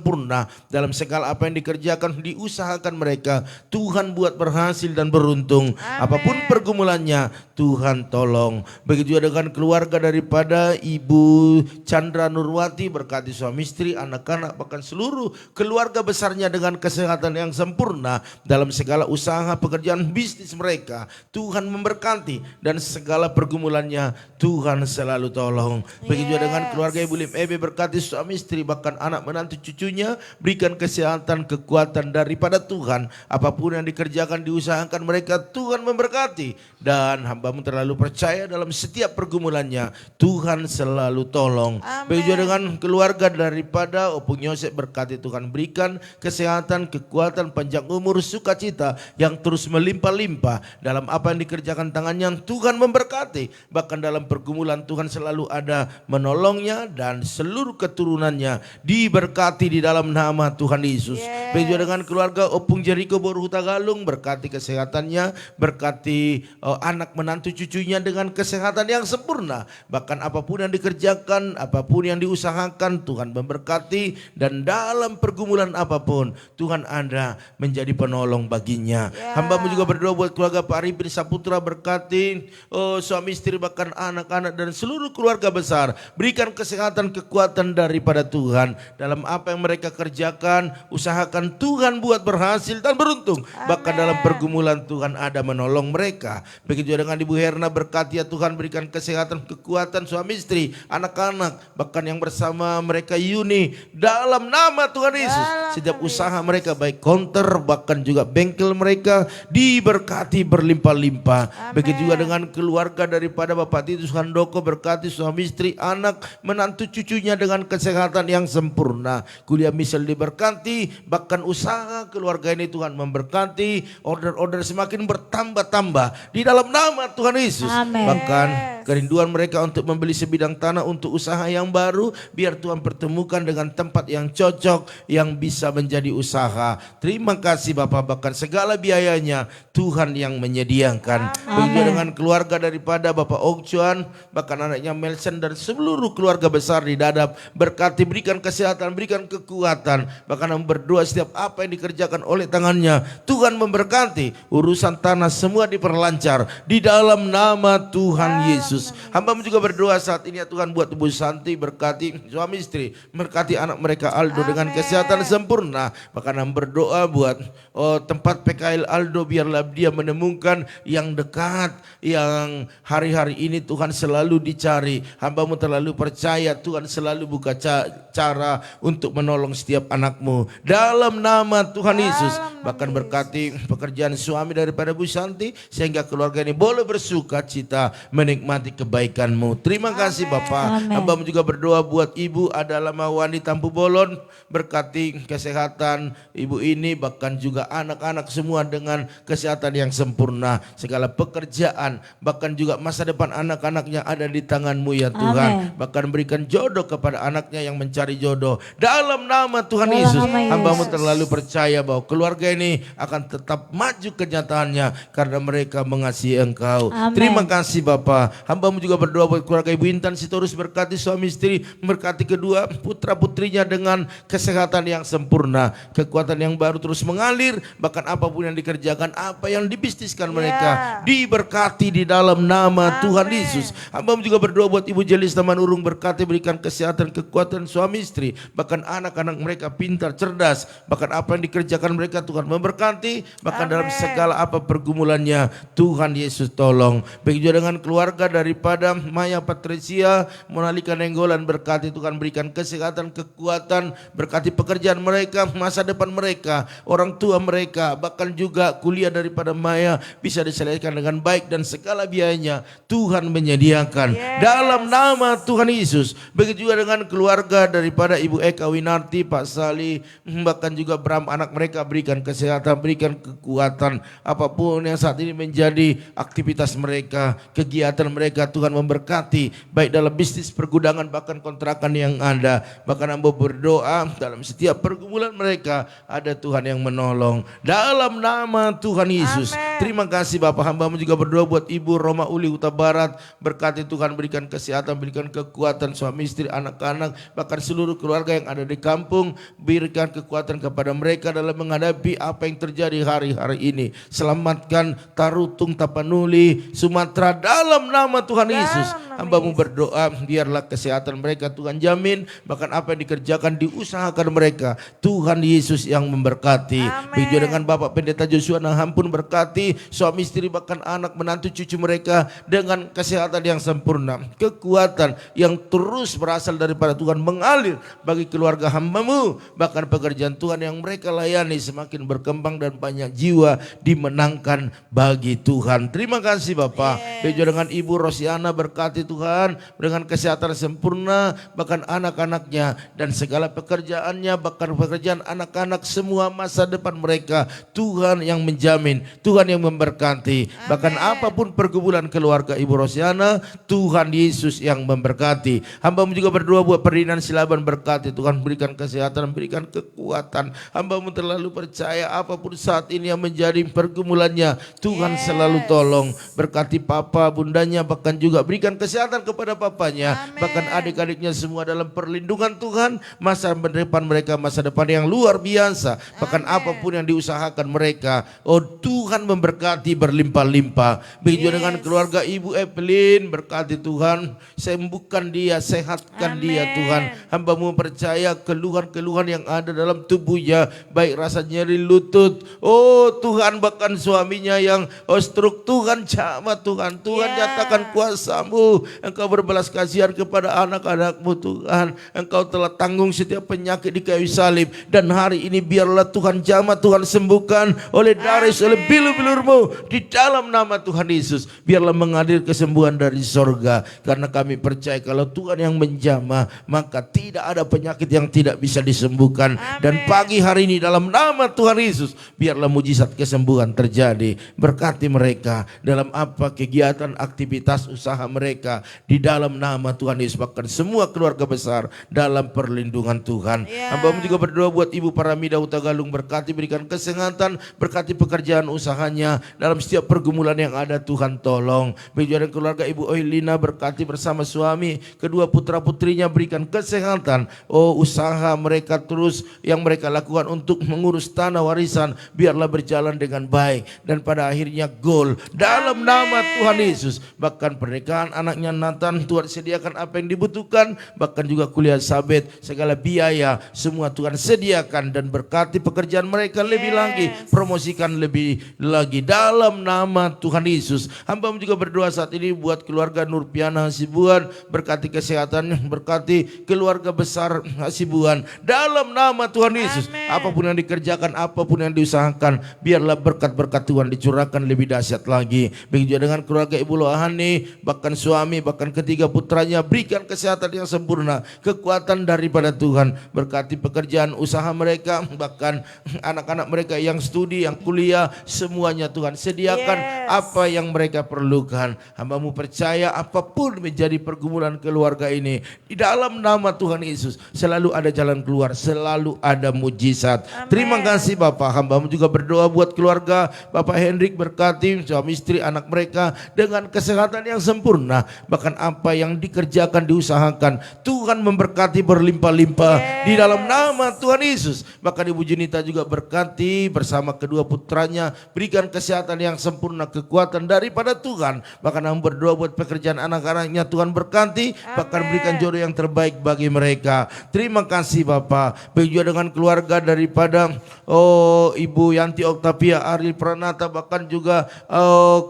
A: Dalam segala apa yang dikerjakan, diusahakan mereka, Tuhan buat berhasil dan beruntung. Apapun pergumulannya, Tuhan tolong. Begitu juga dengan keluarga daripada Ibu Chandra Nurwati, berkati suami istri, anak-anak, bahkan seluruh keluarga besarnya dengan kesehatan yang sempurna. Dalam segala usaha, pekerjaan, bisnis mereka, Tuhan memberkati, dan segala pergumulannya Tuhan selalu tolong. Begitu juga dengan keluarga Ibu Lim Ebe, berkati suami istri, bahkan anak menantu cucunya, berikan kesehatan, kekuatan daripada Tuhan. Apapun yang dikerjakan, diusahakan mereka, Tuhan memberkati. Dan hamba-Mu terlalu percaya dalam setiap pergumulannya, Tuhan selalu tolong. Begitu juga dengan keluarga daripada Opung Yosef, berkati Tuhan, berikan kesehatan, kekuatan, panjang umur, sukacita yang terus melimpah-limpah. Dalam apa yang dikerjakan tangannya, Tuhan memberkati. Bahkan dalam pergumulan, Tuhan selalu ada menolongnya, dan seluruh keturunannya diberkati di dalam nama Tuhan Yesus. Begitu dengan keluarga Opung Jericho Boru Huta Galung, berkati kesehatannya, berkati anak menantu cucunya dengan kesehatan yang sempurna. Bahkan apapun yang dikerjakan, apapun yang diusahakan, Tuhan memberkati, dan dalam pergumulan apapun, Tuhan ada menjadi penolong baginya. Hamba-Mu juga berdoa buat keluarga Pak Arifin Saputra, berkati suami istri, bahkan anak-anak dan seluruh keluarga besar. Berikan kesehatan, kekuatan daripada Tuhan. Dalam apa yang mereka kerjakan, usahakan, Tuhan buat berhasil dan beruntung. Bahkan dalam pergumulan, Tuhan ada menolong mereka. Begitu dengan Ibu Herna, berkati ya Tuhan, berikan kesehatan, kekuatan suami istri, anak-anak, bahkan yang bersama mereka Yuni, dalam nama Tuhan Yesus. Setiap usaha mereka, baik konter, bahkan juga bengkel mereka, diberkati berlimpah-limpah. Begitu juga dengan keluarga daripada Bapak Titus Handoko, berkati suami istri, anak menantu cucunya dengan kesehatan yang sempurna. Kuliah misal diberkati, bahkan usaha keluarga ini Tuhan memberkati, order-order semakin bertambah-tambah di dalam nama Tuhan Yesus.
B: Amen.
A: Bahkan kerinduan mereka untuk membeli sebidang tanah untuk usaha yang baru, biar Tuhan pertemukan dengan tempat yang cocok yang bisa menjadi usaha. Terima kasih Bapak, bahkan segala biayanya Tuhan yang menyediakan. Begitu dengan keluarga daripada Bapak Ok Chuan, bahkan anaknya Melson dan seluruh keluarga besar di Dadap, berkati, berikan kesehatan, berikan kekuatan. Bahkan hamba berdoa setiap apa yang dikerjakan oleh tangannya, Tuhan memberkati. Urusan tanah semua diperlancar di dalam nama Tuhan Yesus. Hamba juga berdoa saat ini ya Tuhan, buat Ibu Santi, berkati suami istri, berkati anak mereka Aldo dengan kesehatan sempurna. Bahkan hamba berdoa buat tempat PKL Aldo, biarlah dia menemukan yang dekat, yang hari-hari ini Tuhan selalu dicari. Hambamu terlalu percaya Tuhan selalu buka cara untuk menolong setiap anakmu dalam nama Tuhan Yesus. Bahkan berkati pekerjaan suami daripada Bu Santi, sehingga keluarga ini boleh bersuka cita menikmati kebaikan-Mu. Terima kasih Bapak. Hambamu juga berdoa buat Ibu adalah Mawani Tampu Bolon, berkati kesehatan ibu ini, bahkan juga anak-anak semua dengan kesehatan yang sempurna. Segala pekerjaan, bahkan juga masa depan anak-anaknya ada di tangan-Mu ya Tuhan. Bahkan berikan jodoh kepada anaknya yang mencari jodoh dalam nama Tuhan Yesus. Hamba-Mu terlalu percaya bahwa keluarga ini akan tetap maju kenyataannya karena mereka mengasihi Engkau. Terima kasih Bapak. Hamba-Mu juga berdoa buat keluarga Ibu Intan Sitorus, berkati suami istri, berkati kedua putra putrinya dengan kesehatan yang sempurna, kekuatan yang baru terus mengalir. Bahkan apapun yang dikerjakan, apa yang dibisniskan mereka diberkati di dalam nama Tuhan Yesus. Hamba-Mu juga berdoa buat Ibu Jelis Taman Urung, berkati, berikan kesehatan, kekuatan suami istri, bahkan anak-anak mereka pintar, cerdas. Bahkan apa yang dikerjakan mereka Tuhan memberkati. Bahkan dalam segala apa pergumulannya Tuhan Yesus tolong. Begitu dengan keluarga daripada Maya Patricia, Monalika Nenggolan, berkati Tuhan, berikan kesehatan, kekuatan, berkati pekerjaan mereka, masa depan mereka, orang tua mereka, bahkan juga kuliah daripada Maya bisa diselesaikan dengan baik dan segala biayanya Tuhan menyediakan dalam nama Tuhan Yesus. Begitu juga dengan keluarga daripada Ibu Eka Winarti, Pak Sali, bahkan juga Bram, anak mereka, berikan kesehatan, berikan kekuatan, apapun yang saat ini menjadi aktivitas mereka, kegiatan mereka, Tuhan memberkati, baik dalam bisnis, pergudangan, bahkan kontrakan yang ada. Bahkan hamba berdoa dalam setiap pergumulan mereka ada Tuhan yang menolong dalam nama Tuhan Yesus. Terima kasih Bapak. Hamba-Mu juga berdoa buat Ibu Roma Uli Huta Barat, berkati Tuhan, berikan kesehatan, berikan kekuatan suami istri, anak-anak, bahkan seluruh keluarga yang ada di kampung, berikan kekuatan kepada mereka dalam menghadapi apa yang terjadi hari-hari ini. Selamatkan Tarutung, Tapanuli, Sumatera dalam nama Tuhan Yesus. Hamba-Mu berdoa biarlah kesehatan mereka Tuhan jamin, bahkan apa yang dikerjakan, diusahakan mereka Tuhan Yesus yang memberkati. Begitu dengan Bapak Pendeta Joshua Naham pun berkati suami istri, bahkan anak menantu cucu mereka dengan kesehatan yang sempurna, kekuatan yang terus berasal daripada Tuhan mengalir bagi keluarga hamba-Mu. Bahkan pekerjaan Tuhan yang mereka layani semakin berkembang dan banyak jiwa dimenangkan bagi Tuhan. Terima kasih Bapak. Begitu dengan Ibu Rosiana, berkati Tuhan dengan kesehatan sempurna, bahkan anak-anaknya dan segala pekerjaannya, bahkan pekerjaan anak-anak, semua masa depan mereka Tuhan yang menjamin, Tuhan yang memberkati. Bahkan apapun pergumulan keluarga Ibu Rosiana, Tuhan Yesus yang memberkati. Hamba-Mu juga berdoa buat Ferdinand Silaban, berkati Tuhan, berikan kesehatan, berikan kekuatan. Hamba-Mu terlalu percaya apapun saat ini yang menjadi pergumulannya, Tuhan selalu tolong. Berkati papa, bundanya, bahkan juga berikan kesehatan kepada papanya, bahkan adik-adiknya semua dalam perlindungan Tuhan. Masa depan mereka masa depan yang luar biasa. Bahkan apapun yang diusahakan mereka, oh Tuhan memberkati berlimpah-limpah. Begitu dengan keluarga Ibu Evelyn, berkati Tuhan, sembuhkan dia, sehatkan dia Tuhan. Hamba-Mu percaya keluhan-keluhan yang ada dalam tubuhnya, baik rasa nyeri lutut, oh Tuhan, bahkan suaminya yang stroke, Tuhan jamah Tuhan, Tuhan nyatakan kuasa-Mu. Engkau berbelas kasihan kepada anak-anak-Mu Tuhan. Engkau telah tanggung setiap penyakit di kayu salib, dan hari ini biarlah Tuhan jamah, Tuhan sembuhkan oleh daris, oleh bilur-bilur-Mu di dalam nama Tuhan Yesus. Biarlah mengalir kesembuhan dari sorga, karena kami percaya kalau Tuhan yang menjamah, maka tidak ada penyakit yang tidak bisa disembuhkan. Dan pagi hari ini dalam nama Tuhan Yesus, biarlah mujizat kesembuhan terjadi. Berkati mereka dalam apa kegiatan, aktivitas, usaha mereka di dalam nama Tuhan Yesus. Bahkan semua keluarga besar dalam perlindungan Tuhan. Hamba-Mu juga berdoa buat Ibu Paramida Huta Galung, berkati, berikan kesehatan, berkati pekerjaan usahanya, keluarganya, dalam setiap pergumulan yang ada Tuhan tolong. Begitu dengan keluarga Ibu Oilina, berkati bersama suami, kedua putra-putrinya berikan kesehatan. Oh, usaha mereka terus yang mereka lakukan untuk mengurus tanah warisan biarlah berjalan dengan baik dan pada akhirnya gol dalam nama Tuhan Yesus. Bahkan pernikahan anaknya Nathan, Tuhan sediakan apa yang dibutuhkan, bahkan juga kuliah Sabet, segala biaya semua Tuhan sediakan dan berkati pekerjaan mereka lebih lagi, promosikan lebih lagi dalam nama Tuhan Yesus. Hamba juga berdoa saat ini buat keluarga Nurpiana Hasibuan, berkati kesehatannya, berkati keluarga besar Hasibuan dalam nama Tuhan Yesus. Apapun yang dikerjakan, apapun yang diusahakan, biarlah berkat-berkat Tuhan dicurahkan lebih dahsyat lagi. Begitu juga dengan keluarga Ibu Lohani, bahkan suami, bahkan ketiga putranya, berikan kesehatan yang sempurna, kekuatan daripada Tuhan. Berkati pekerjaan usaha mereka, bahkan anak-anak mereka yang studi, yang kuliah, semuanya Tuhan sediakan apa yang mereka perlukan. Hamba-Mu percaya apapun menjadi pergumulan keluarga ini, di dalam nama Tuhan Yesus selalu ada jalan keluar, selalu ada mujizat. Terima kasih Bapak. Hamba-Mu juga berdoa buat keluarga Bapak Hendrik, berkati suami istri anak mereka dengan kesehatan yang sempurna. Bahkan apa yang dikerjakan, diusahakan, Tuhan memberkati berlimpah-limpah di dalam nama Tuhan Yesus. Bahkan Ibu Junita juga berkati bersama kedua putranya, berikan kesehatan yang sempurna, kekuatan daripada Tuhan. Bahkan Hamba berdoa buat pekerjaan anak-anaknya, Tuhan berkati, bahkan berikan jodoh yang terbaik bagi mereka. Terima kasih Bapak. Begitu dengan keluarga daripada Ibu Yanti Oktavia, Ariel Pranata, bahkan juga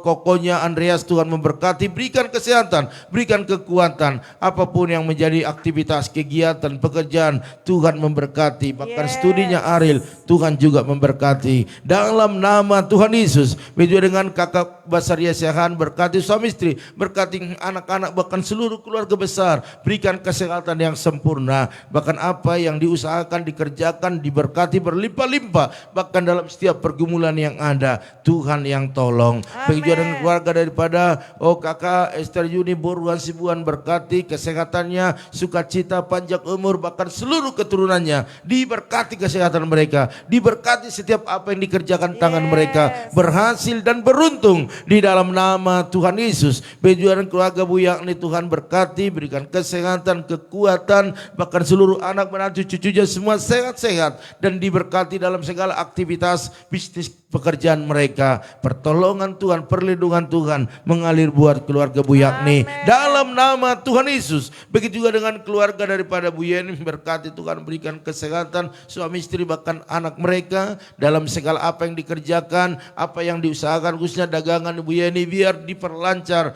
A: kokonya Andreas, Tuhan memberkati, berikan kesehatan, berikan kekuatan, apapun yang menjadi aktivitas, kegiatan, pekerjaan, Tuhan memberkati. Bahkan studinya Ariel, Tuhan juga memberkati dalam nama Tuhan Yesus. Begitu dengan kakak Basaria Sehan, berkati suami istri, berkati anak-anak, bahkan seluruh keluarga besar, berikan kesehatan yang sempurna. Bahkan apa yang diusahakan, dikerjakan, diberkati berlimpah-limpah. Bahkan dalam setiap pergumulan yang ada, Tuhan yang tolong. Begitu dengan keluarga daripada kakak Esther Yuni Boruan Sibuan, berkati kesehatannya, sukacita, panjang umur, bahkan seluruh keturunannya, diberkati kesehatan mereka, diberkati setiap apa yang dikerjakan tangan mereka, berhasil dan beruntung di dalam nama Tuhan Yesus. Begitu dengan keluarga Bu Yakni, Tuhan berkati, berikan kesehatan, kekuatan, bahkan seluruh anak menantu cucunya semua sehat-sehat dan diberkati dalam segala aktivitas bisnis pekerjaan mereka. Pertolongan Tuhan, perlindungan Tuhan mengalir buat keluarga Bu Yakni dalam nama Tuhan Yesus. Begitu juga dengan keluarga daripada Bu Yeni, berkati Tuhan, berikan kesehatan suami istri bahkan anak mereka dalam segala apa yang dikerjakan, apa yang diusahakan, khususnya dagangan Bu Yeni biar diperlancar.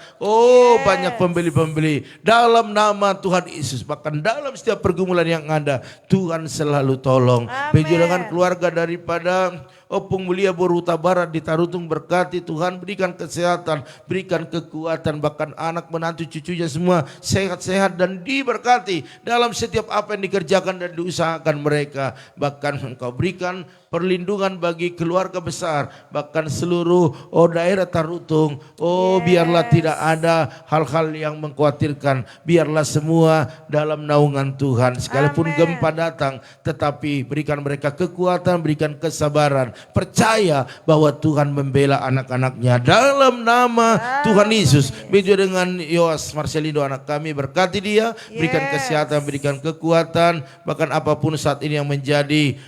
A: Banyak pembeli-pembeli dalam nama Tuhan Yesus. Bahkan dalam setiap pergumulan yang ada, Tuhan selalu tolong. Begitu dengan keluarga daripada Opung Mulia Boruta Barat di Tarutung, berkati Tuhan, berikan kesehatan, berikan kekuatan, bahkan anak menantu cucunya semua sehat-sehat dan diberkati dalam setiap apa yang dikerjakan dan diusahakan mereka. Bahkan Engkau berikan perlindungan bagi keluarga besar, bahkan seluruh daerah Tarutung. Biarlah tidak ada hal-hal yang mengkhawatirkan, biarlah semua dalam naungan Tuhan. Sekalipun gempa datang, tetapi berikan mereka kekuatan, berikan kesabaran, percaya bahwa Tuhan membela anak-anaknya dalam nama Tuhan Yesus. Begitu dengan Yoas Marcelino anak kami, berkati dia, berikan kesehatan, berikan kekuatan, bahkan apapun saat ini yang menjadi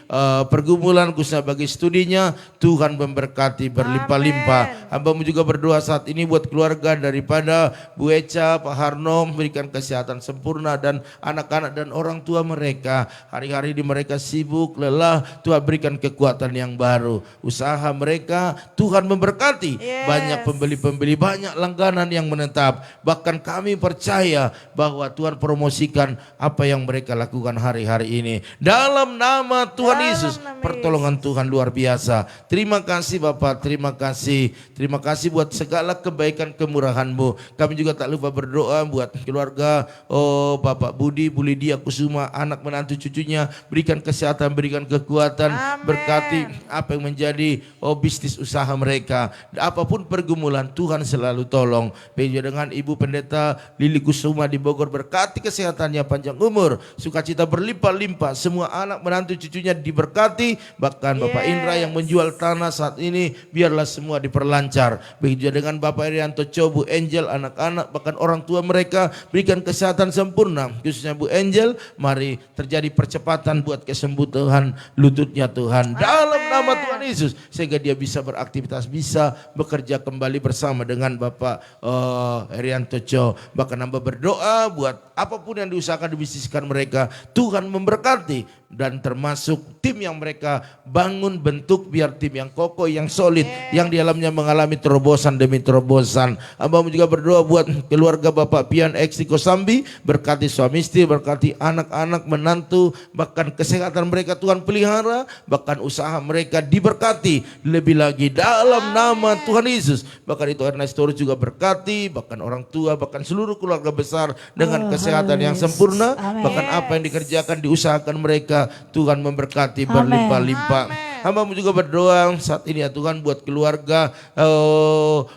A: pergumulan khususnya bagi studinya, Tuhan memberkati berlimpah-limpah. Hamba-Mu juga berdoa saat ini buat keluarga daripada Bu Eca, Pak Harno, berikan kesehatan sempurna dan anak-anak dan orang tua mereka. Hari-hari di mereka sibuk, lelah, Tuhan berikan kekuatan yang baru. Usaha mereka Tuhan memberkati, banyak pembeli-pembeli, banyak langganan yang menetap. Bahkan kami percaya bahwa Tuhan promosikan apa yang mereka lakukan hari-hari ini dalam nama Tuhan Yesus. Pertolongan Tuhan luar biasa. Terima kasih Bapak, terima kasih buat segala kebaikan kemurahan-Mu. Kami juga tak lupa berdoa buat keluarga Bapak Budi, Bu Lydia Kusuma, anak menantu cucunya, berikan kesehatan, berikan kekuatan, berkati apa yang menjadi bisnis usaha mereka. Apapun pergumulan, Tuhan selalu tolong. Begitu dengan Ibu Pendeta Lili Kusuma di Bogor, berkati kesehatannya, panjang umur, sukacita berlimpah-limpah, semua anak menantu cucunya diberkati, bahkan Bapak Indra yang menjual tanah saat ini, biarlah semua diperlancar. Begitu juga dengan Bapak Irianto Cho, Bu Angel, anak-anak, bahkan orang tua mereka, berikan kesehatan sempurna. Khususnya Bu Angel, mari terjadi percepatan buat kesembuhan lututnya Tuhan. Dalam nama Tuhan Yesus, sehingga dia bisa beraktivitas, bisa bekerja kembali bersama dengan Bapak Irianto Cho. Bahkan hamba berdoa buat apapun yang diusahakan, dibisniskan mereka, Tuhan memberkati. Dan termasuk tim yang mereka bangun, bentuk biar tim yang kokoh, yang solid, yang di dalamnya mengalami terobosan demi terobosan. Hamba juga berdoa buat keluarga Bapak Pian X Kosambi, berkati suami istri, berkati anak-anak, menantu, bahkan kesehatan mereka Tuhan pelihara, bahkan usaha mereka diberkati lebih lagi dalam nama Tuhan Yesus. Bahkan itu Ernesto juga berkati, bahkan orang tua, bahkan seluruh keluarga besar dengan kesehatan yang sempurna. Bahkan apa yang dikerjakan, diusahakan mereka, Tuhan memberkati berlimpah-limpah. Hamba juga berdoa saat ini ya Tuhan buat keluarga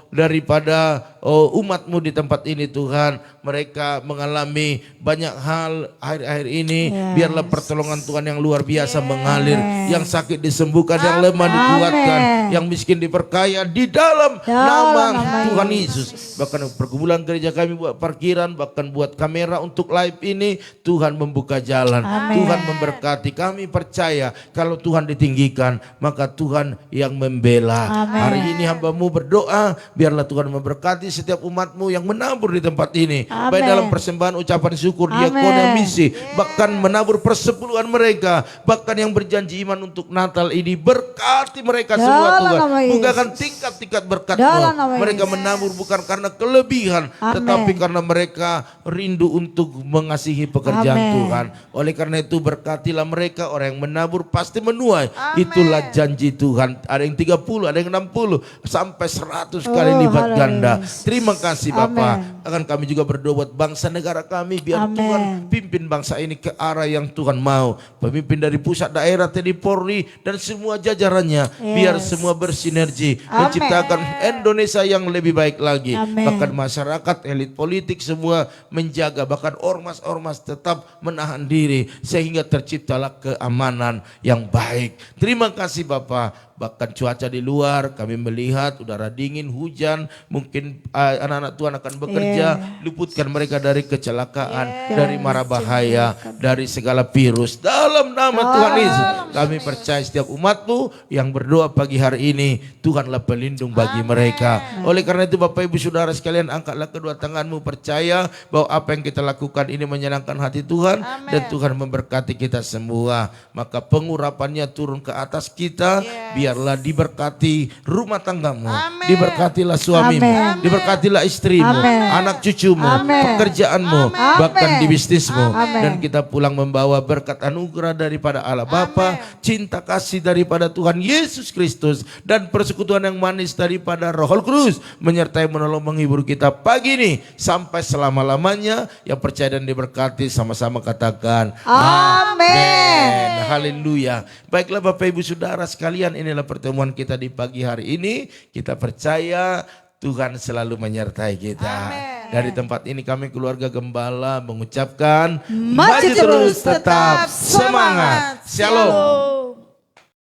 A: daripada umat-Mu di tempat ini Tuhan. Mereka mengalami banyak hal akhir-akhir ini. Biarlah pertolongan Tuhan yang luar biasa mengalir. Yang sakit disembuhkan, yang lemah dikuatkan, yang miskin diperkaya di dalam nama Tuhan Yesus. Bahkan pergumulan gereja kami buat parkiran, bahkan buat kamera untuk live ini, Tuhan membuka jalan. Tuhan memberkati. Kami percaya kalau Tuhan ditinggikan, maka Tuhan yang membela. Hari ini hamba-Mu berdoa, biarlah Tuhan memberkati setiap umat-Mu yang menabur di tempat ini. Baik dalam persembahan ucapan syukur, diakonia, misi, bahkan menabur persepuluhan mereka, bahkan yang berjanji iman untuk Natal ini, berkati mereka semua Tuhan. Bukakan tingkat-tingkat berkat-Mu. Mereka menabur bukan karena kelebihan, tetapi karena mereka rindu untuk mengasihi pekerjaan Tuhan. Oleh karena itu berkatilah mereka, orang yang menabur pasti menuai. Itulah janji Tuhan. Ada yang 30, ada yang 60, sampai 100 kali lipat ganda. Terima kasih Bapak. Akan kami juga berdoa buat bangsa negara kami, biar Tuhan pimpin bangsa ini ke arah yang Tuhan mau. Pemimpin dari pusat, daerah, TNI, Polri, dan semua jajarannya, biar semua bersinergi menciptakan Indonesia yang lebih baik lagi. Bahkan masyarakat, elit politik semua menjaga, bahkan ormas-ormas tetap menahan diri sehingga terciptalah keamanan yang baik. Terima kasih Bapak. Bahkan cuaca di luar kami melihat udara dingin, hujan, mungkin anak-anak Tuhan akan bekerja, luputkan mereka dari kecelakaan, dari mara bahaya, dari segala virus. Dalam nama Tuhan Yesus, kami percaya setiap umat-Mu yang berdoa pagi hari ini, Tuhanlah pelindung bagi mereka. Oleh karena itu Bapak Ibu Saudara sekalian, angkatlah kedua tanganmu, percaya bahwa apa yang kita lakukan ini menyenangkan hati Tuhan, dan Tuhan memberkati kita semua. Maka pengurapannya turun ke atas kita, biarlah diberkati rumah tanggamu, diberkatilah suamimu, diberkatilah istrimu, anak cucumu, pekerjaanmu, bahkan di bisnismu. Dan kita pulang membawa berkat anugerah daripada Allah Bapa, cinta kasih daripada Tuhan Yesus Kristus, dan persekutuan yang manis daripada Roh Kudus menyertai, menolong, menghibur kita pagi ini sampai selama-lamanya. Yang percaya dan diberkati sama-sama katakan amin. Haleluya. Baiklah Bapak Ibu Saudara sekalian, inilah pertemuan kita di pagi hari ini. Kita percaya Tuhan selalu menyertai kita. Dari tempat ini kami keluarga Gembala mengucapkan maju terus, tetap semangat. Shalom.